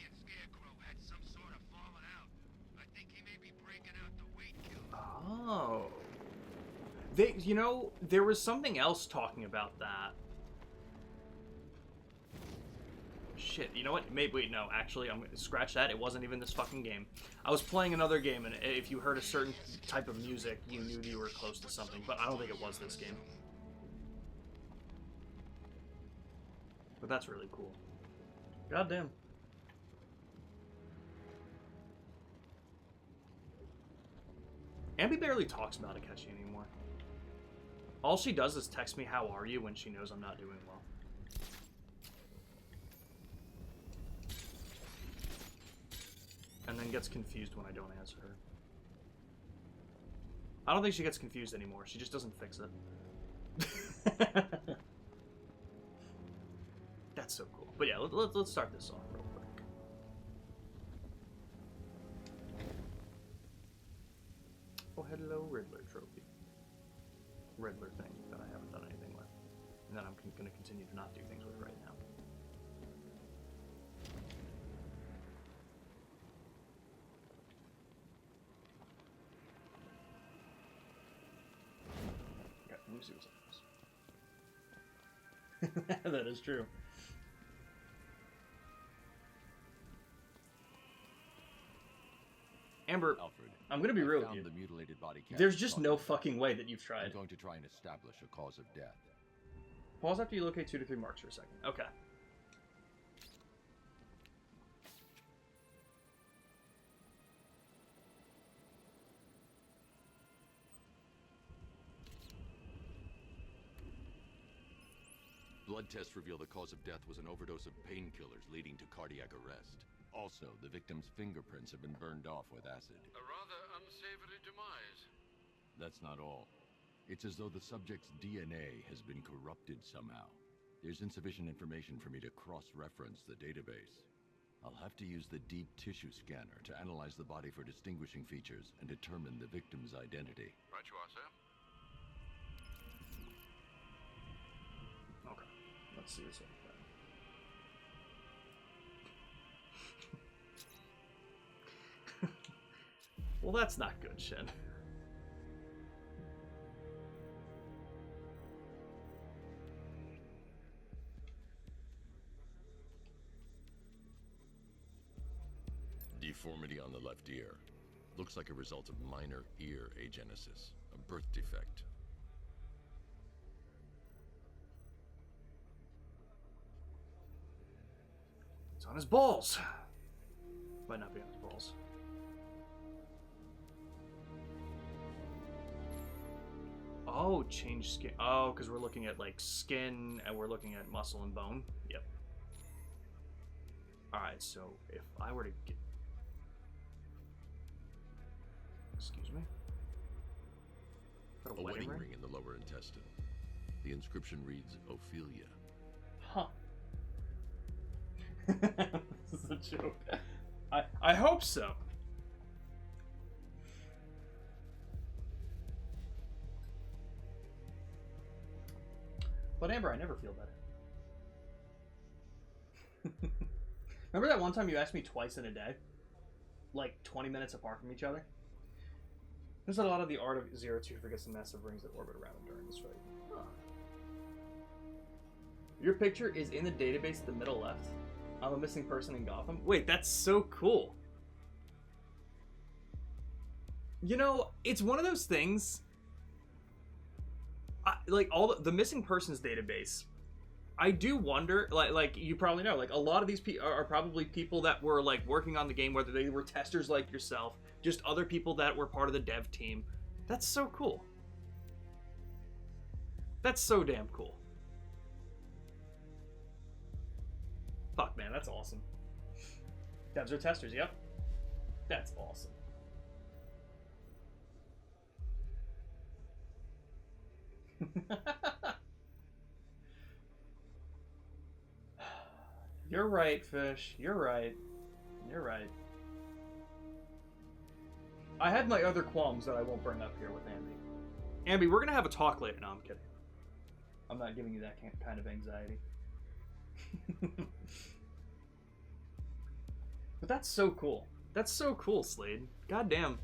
[SPEAKER 7] and Scarecrow had some sort of falling out. I think he may be breaking out the weight killer.
[SPEAKER 1] Oh. You know, there was something else talking about that. Shit, you know what? Maybe, wait, no, actually, I'm gonna scratch that. It wasn't even this fucking game. I was playing another game, and if you heard a certain type of music, you knew you were close to something, but I don't think it was this game. But that's really cool. Goddamn. Abby barely talks about Akechi anymore. All she does is text me, "How are you?" when she knows I'm not doing well. And then gets confused when I don't answer her. I don't think she gets confused anymore. She just doesn't fix it. That's so cool. But yeah, let's start this off real quick. Oh, hello, Riddler trophy. Riddler thing that I haven't done anything with. And that I'm going to continue to not do things with right now. Okay, let me see what's up with this. That is true. Amber,
[SPEAKER 10] Alfred,
[SPEAKER 1] I'm going to be real with
[SPEAKER 10] found
[SPEAKER 1] you.
[SPEAKER 10] the mutilated body cast
[SPEAKER 1] There's just no
[SPEAKER 10] talking about.
[SPEAKER 1] fucking way that you've tried.
[SPEAKER 10] I'm going to try and establish a cause of death.
[SPEAKER 1] Pause after you locate 2 to 3 marks for a second. Okay.
[SPEAKER 5] Blood tests reveal the cause of death was an overdose of painkillers leading to cardiac arrest.
[SPEAKER 10] Also, the victim's fingerprints have been burned off with acid.
[SPEAKER 4] A rather unsavory demise.
[SPEAKER 10] That's not all. It's as though the subject's DNA has been corrupted somehow. There's insufficient information for me to cross-reference the database. I'll have to use the deep tissue scanner to analyze the body for distinguishing features and determine the victim's identity.
[SPEAKER 4] Right you are, sir.
[SPEAKER 1] Okay. Let's see this one. Well, that's not good, Shin.
[SPEAKER 5] Deformity on the left ear. Looks like a result of minor ear agenesis, a birth defect.
[SPEAKER 1] It's on his balls. Might not be on his balls. Oh, change skin. Oh, because we're looking at like skin and we're looking at muscle and bone. Yep. Alright, so if I were to get... Excuse me? Got
[SPEAKER 5] A wedding ring in the lower intestine. The inscription reads Ophelia.
[SPEAKER 1] Huh. This is a joke. I hope so. But Amber, I never feel better. Remember that one time you asked me twice in a day? Like 20 minutes apart from each other? There's a lot of the art of Zero Two forgets the massive rings that orbit around him during this fight. Huh. Your picture is in the database at the middle left. I'm a missing person in Gotham. Wait, that's so cool. You know, it's one of those things... like all the missing persons database, I do wonder, like you probably know, like a lot of these people are probably people that were like working on the game, whether they were testers like yourself, just other people that were part of the dev team. That's so cool. That's so damn cool. Fuck, man, that's awesome. Devs are testers, yep. That's awesome. You're right, Fish. You're right. You're right. I had my other qualms that I won't bring up here with Ambi. Ambi, we're gonna have a talk later. No, I'm kidding. I'm not giving you that kind of anxiety. But that's so cool. That's so cool, Slade. God damn.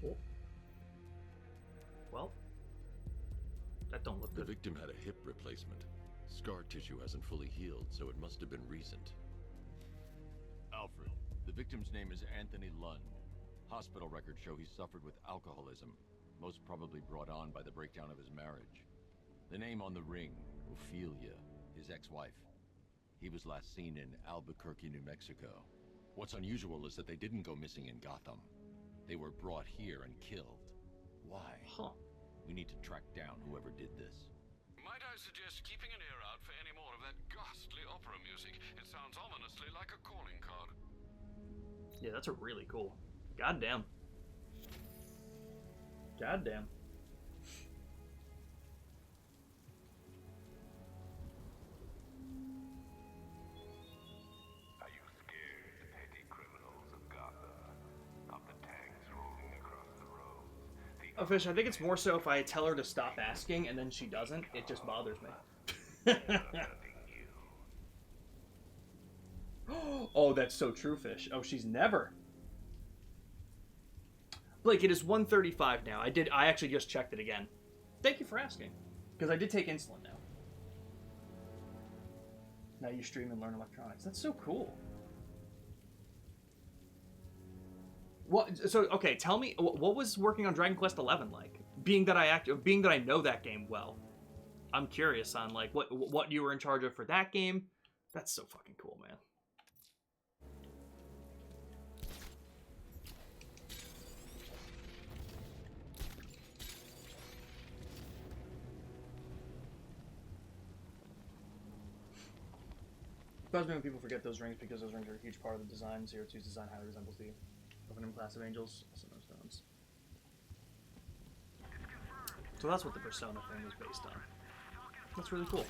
[SPEAKER 1] Oh. Well, that don't look
[SPEAKER 10] The victim had a hip replacement. Scar tissue hasn't fully healed, so it must have been recent. Alfred, the victim's name is Anthony Lund. Hospital records show he suffered with alcoholism, most probably brought on by the breakdown of his marriage. The name on the ring, Ophelia, his ex-wife. He was last seen in Albuquerque, New Mexico. What's unusual is that they didn't go missing in Gotham. They were brought here and killed. Why?
[SPEAKER 1] Huh.
[SPEAKER 10] We need to track down whoever did this.
[SPEAKER 4] Might I suggest keeping an ear out for any more of that ghastly opera music? It sounds ominously like a calling card.
[SPEAKER 1] Yeah, that's a really cool. Goddamn. Goddamn.
[SPEAKER 11] Are you scared, petty criminals of Gotham? Of the tanks rolling across the roads?
[SPEAKER 1] Oh, Fish, I think it's more so if I tell her to stop asking and then she doesn't, it just bothers me. Oh, that's so true, Fish. Oh, she's never. Blake, it is 1:35 now. I actually just checked it again. Thank you for asking. Because I did take insulin now. Now you stream and learn electronics. That's so cool. What? So okay, tell me what was working on Dragon Quest XI like? Being that I know that game well, I'm curious on like what you were in charge of for that game. That's so fucking cool, man. It bugs me when people forget those rings because those rings are a huge part of the design. Zero Two's design highly resembles the opening class of angels, also known as stones. So that's what the Persona thing was based on. That's really cool.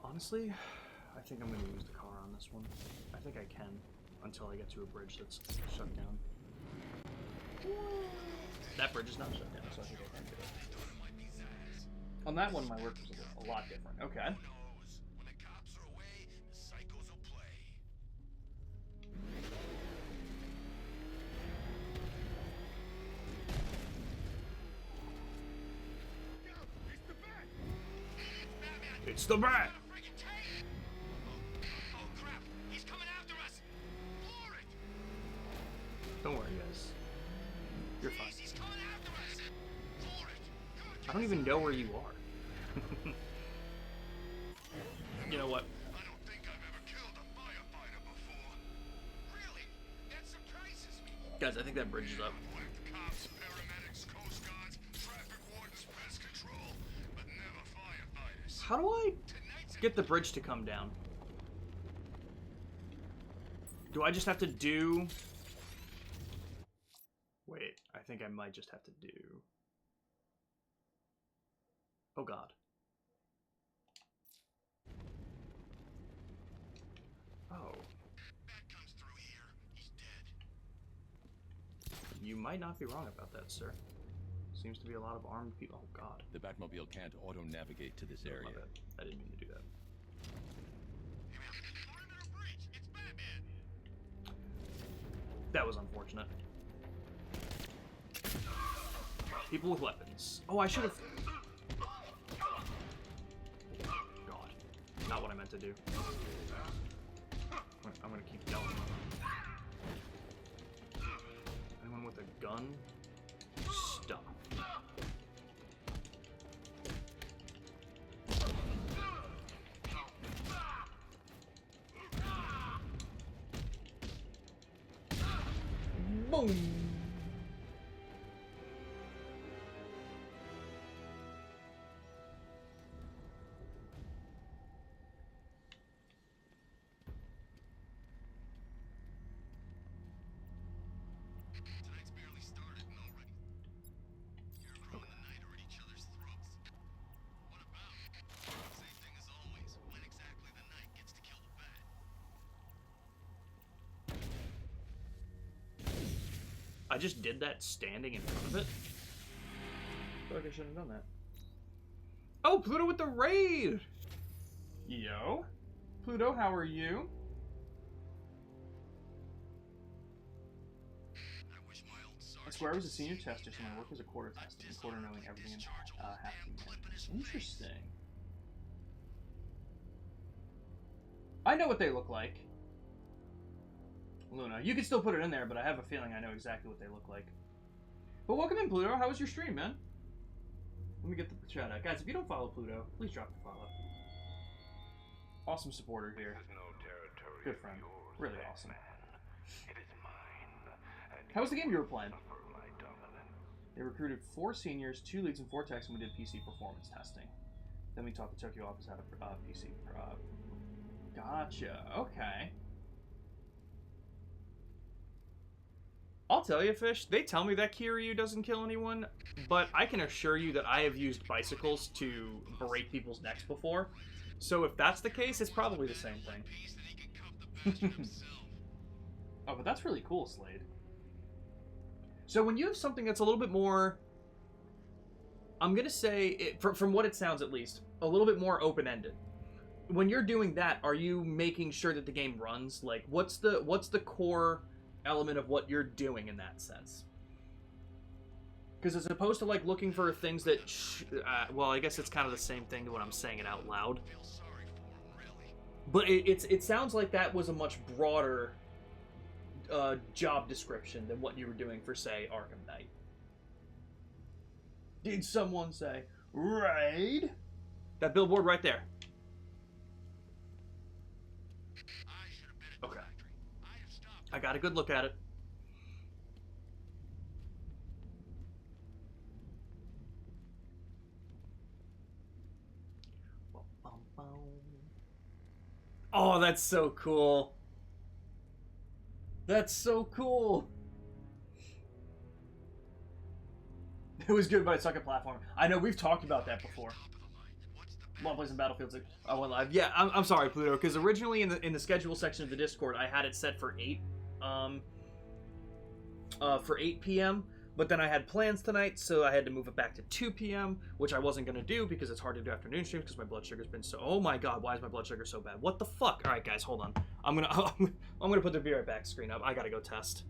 [SPEAKER 1] Honestly, I think I'm going to use the car on this one. I think I can until I get to a bridge that's shut down. That bridge is not shut down, so I think I can do it. On that one, my work was a lot different. Okay.
[SPEAKER 2] When the cops are away, the psychos will play.
[SPEAKER 1] It's the bat!
[SPEAKER 2] Oh crap! He's coming after us! Floor it!
[SPEAKER 1] Don't worry, guys. You're fine.
[SPEAKER 2] He's coming after us! Floor it!
[SPEAKER 1] I don't even know where you are. You know what?
[SPEAKER 2] I don't think I've ever killed a firefighter before. Really? That surprises me.
[SPEAKER 1] Guys, I think that bridge is up.
[SPEAKER 2] Cops, paramedics, coast guards, traffic wardens, pest control, but never firefighters.
[SPEAKER 1] How do I get the bridge to come down? Do I just have to do... Wait, I think I might just have to do... Oh god. Oh.
[SPEAKER 2] Bat comes through here. He's dead.
[SPEAKER 1] You might not be wrong about that, sir. Seems to be a lot of armed people. Oh god.
[SPEAKER 10] The Batmobile can't auto-navigate to this
[SPEAKER 1] My
[SPEAKER 10] area.
[SPEAKER 1] bad. I didn't mean to do that.
[SPEAKER 2] Perimeter breach. It's Batman.
[SPEAKER 1] That was unfortunate. People with weapons. Oh, I should have... God. Not what I meant to do. I'm gonna keep yelling. Anyone with a gun? Stop. Boom!
[SPEAKER 2] Tonight's barely started and already. You're growing the night or at each other's throats. What about? Same thing as always. When exactly the night gets to kill the bat.
[SPEAKER 1] I just did that standing in front of it. I feel like I shouldn't have done that. Oh, Pluto with the raid! Yo. Pluto, how are you? Square was a senior tester, so my work was a quarter tester, and quarter knowing everything in half the game. Interesting. I know what they look like. Luna. You can still put it in there, but I have a feeling I know exactly what they look like. But welcome in, Pluto. How was your stream, man? Let me get the chat out. Guys, if you don't follow Pluto, please drop the follow. Awesome supporter here. Good friend. Really awesome. How was the game you were playing? They recruited 4 seniors, 2 leads, and 4 techs, and we did PC performance testing. Then we taught the Tokyo office how to PC. Gotcha. Okay. I'll tell you, Fish, they tell me that Kiryu doesn't kill anyone, but I can assure you that I have used bicycles to break people's necks before. So if that's the case, it's probably the same thing. Oh, but that's really cool, Slade. So when you have something that's a little bit more, I'm going to say, from what it sounds at least, a little bit more open-ended. When you're doing that, are you making sure that the game runs? Like, what's the core element of what you're doing in that sense? Because as opposed to, like, looking for things that, well, I guess it's kind of the same thing when I'm saying it out loud. But it sounds like that was a much broader job description than what you were doing for, say, Arkham Knight. Did someone say, raid? That billboard right there. Okay. I got a good look at it. Oh, that's so cool. That's so cool. It was good, but I suck at platform. I know, we've talked about that before. Love plays in Battlefield 6. I went live. Yeah, I'm sorry, Pluto, because originally in the schedule section of the Discord, I had it set for 8 p.m., but then I had plans tonight, so I had to move it back to 2 p.m., which I wasn't going to do because it's hard to do afternoon streams because my blood sugar's been so... Oh my god, why is my blood sugar so bad? What the fuck? Alright, guys, hold on. I'm gonna put the Be Right Back screen up. I gotta go test.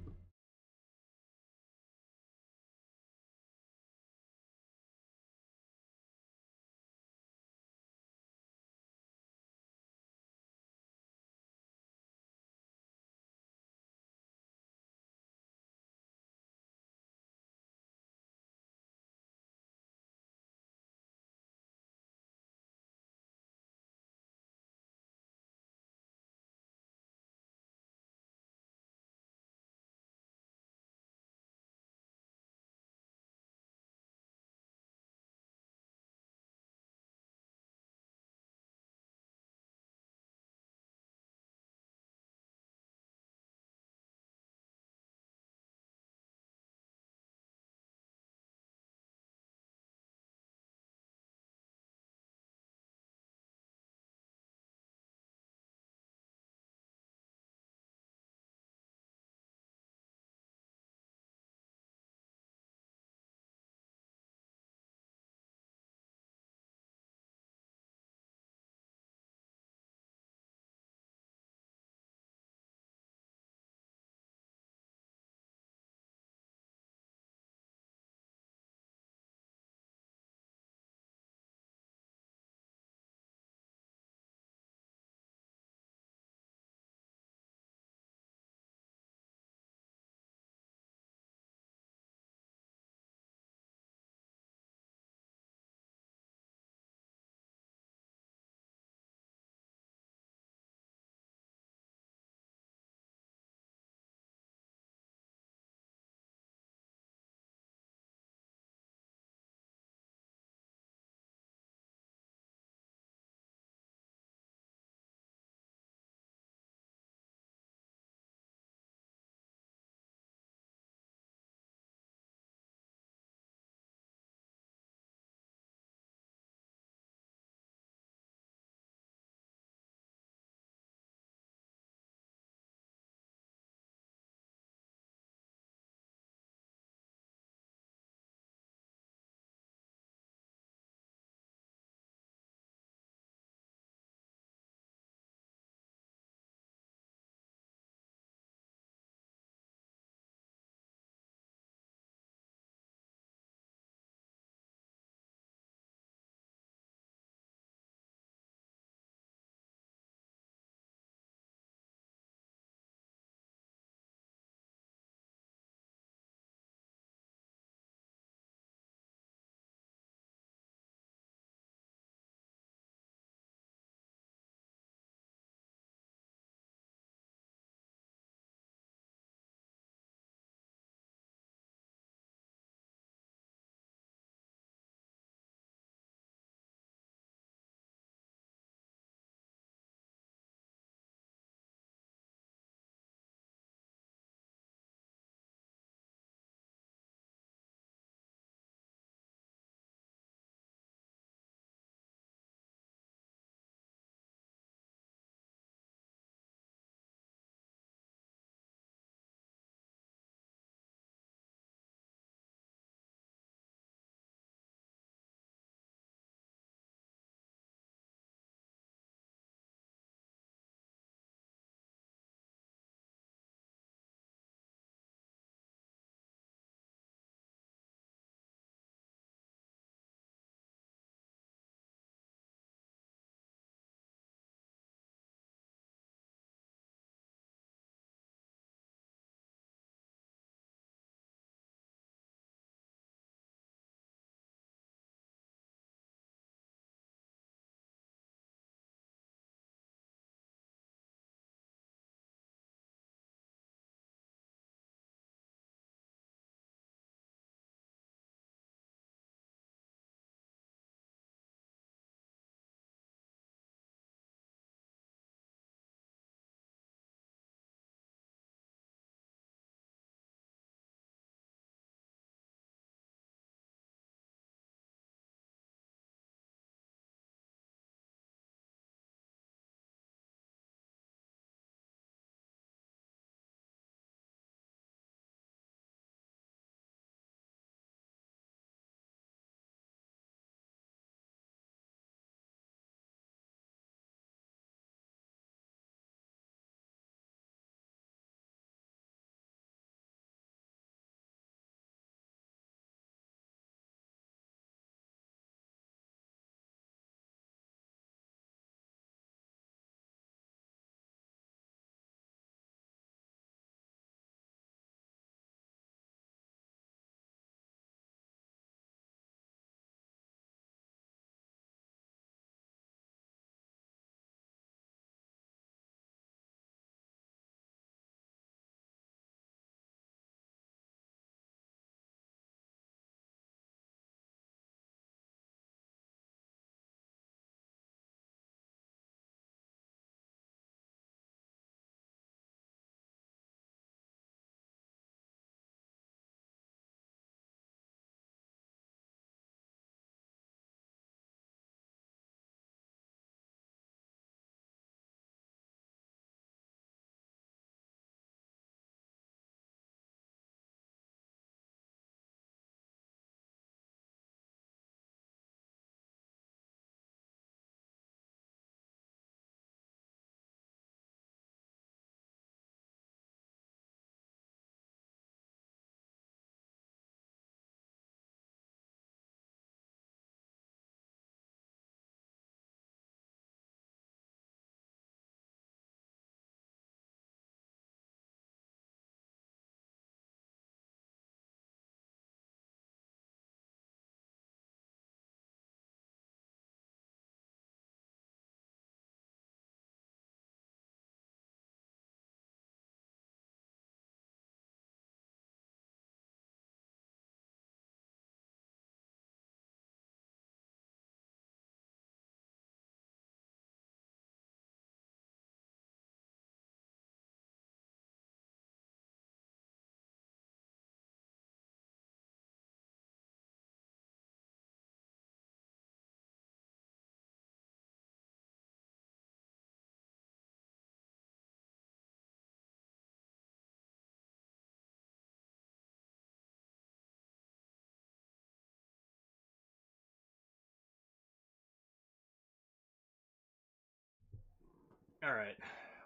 [SPEAKER 1] Alright,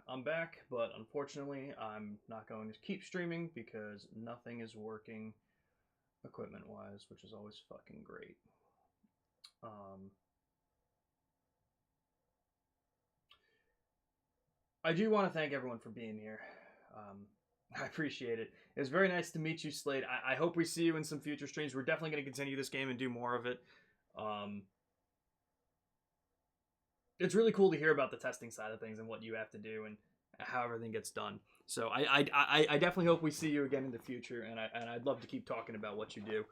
[SPEAKER 1] I'm back, but unfortunately I'm not going to keep streaming because nothing is working equipment-wise, which is always fucking great. I do want to thank everyone for being here. I appreciate it. It was very nice to meet you, Slade. I hope we see you in some future streams. We're definitely going to continue this game and do more of it. It's really cool to hear about the testing side of things and what you have to do and how everything gets done. So I definitely hope we see you again in the future, and I'd love to keep talking about what you do,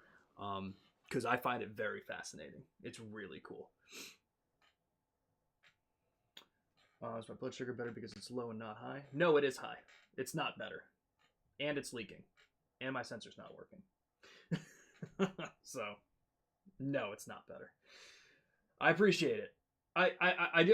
[SPEAKER 1] because I find it very fascinating. It's really cool. Is my blood sugar better because it's low and not high? No, it is high. It's not better. And it's leaking. And my sensor's not working. So, no, it's not better. I appreciate it.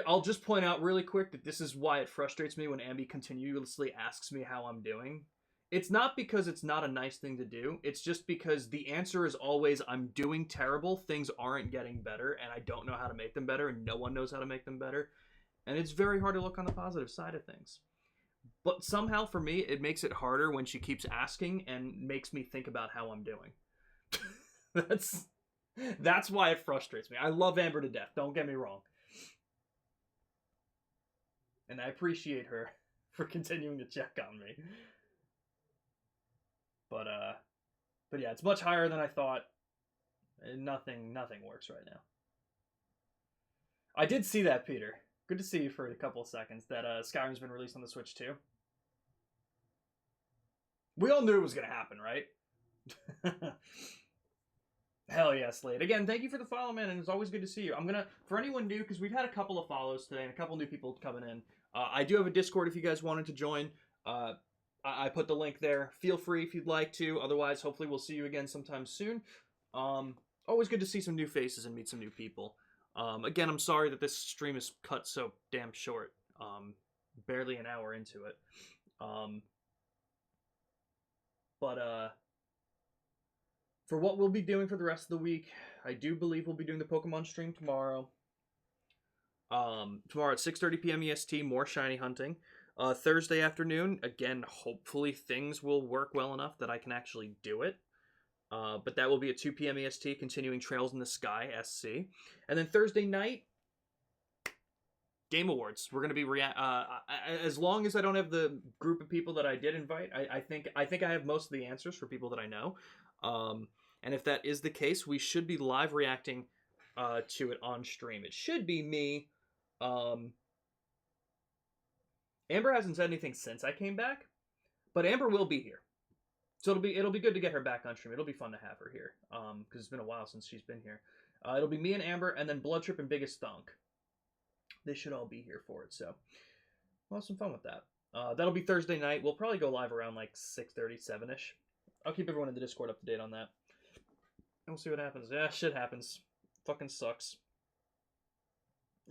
[SPEAKER 1] I'll just point out really quick that this is why it frustrates me when Ambi continuously asks me how I'm doing. It's not because it's not a nice thing to do. It's just because the answer is always, I'm doing terrible, things aren't getting better, and I don't know how to make them better, and no one knows how to make them better. And it's very hard to look on the positive side of things. But somehow, for me, it makes it harder when she keeps asking and makes me think about how I'm doing. That's why it frustrates me. I love Amber to death, don't get me wrong. And I appreciate her for continuing to check on me. But yeah, it's much higher than I thought. And nothing works right now. I did see that, Peter. Good to see you for a couple of seconds. That Skyrim's been released on the Switch too. We all knew it was going to happen, right? Hell yeah, Slade. Again, thank you for the follow, man, and it's always good to see you. I'm going to, for anyone new, because we've had a couple of follows today and a couple new people coming in, I do have a Discord if you guys wanted to join. I put the link there. Feel free if you'd like to. Otherwise, hopefully we'll see you again sometime soon. Always good to see some new faces and meet some new people. Again, I'm sorry that this stream is cut so damn short. Barely an hour into it. But for what we'll be doing for the rest of the week, I do believe we'll be doing the Pokemon stream tomorrow. Tomorrow at 6:30 p.m. EST, more shiny hunting. Thursday afternoon, again, hopefully things will work well enough that I can actually do it. But that will be at 2 p.m. EST, continuing Trails in the Sky, SC. And then Thursday night, Game Awards. We're going to be as long as I don't have the group of people that I did invite, I think I have most of the answers for people that I know. And if that is the case, we should be live reacting to it on stream. It should be me. Amber hasn't said anything since I came back, but Amber will be here. So it'll be good to get her back on stream. It'll be fun to have her here, because it's been a while since she's been here. It'll be me and Amber, and then Blood Trip and Biggest Thunk. They should all be here for it, so we'll have some fun with that. That'll be Thursday night. We'll probably go live around like 6:30, 7-ish. I'll keep everyone in the Discord up to date on that. And we'll see what happens. Yeah, shit happens. Fucking sucks.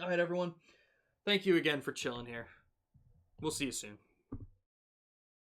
[SPEAKER 1] Alright, everyone. Thank you again for chilling here. We'll see you soon.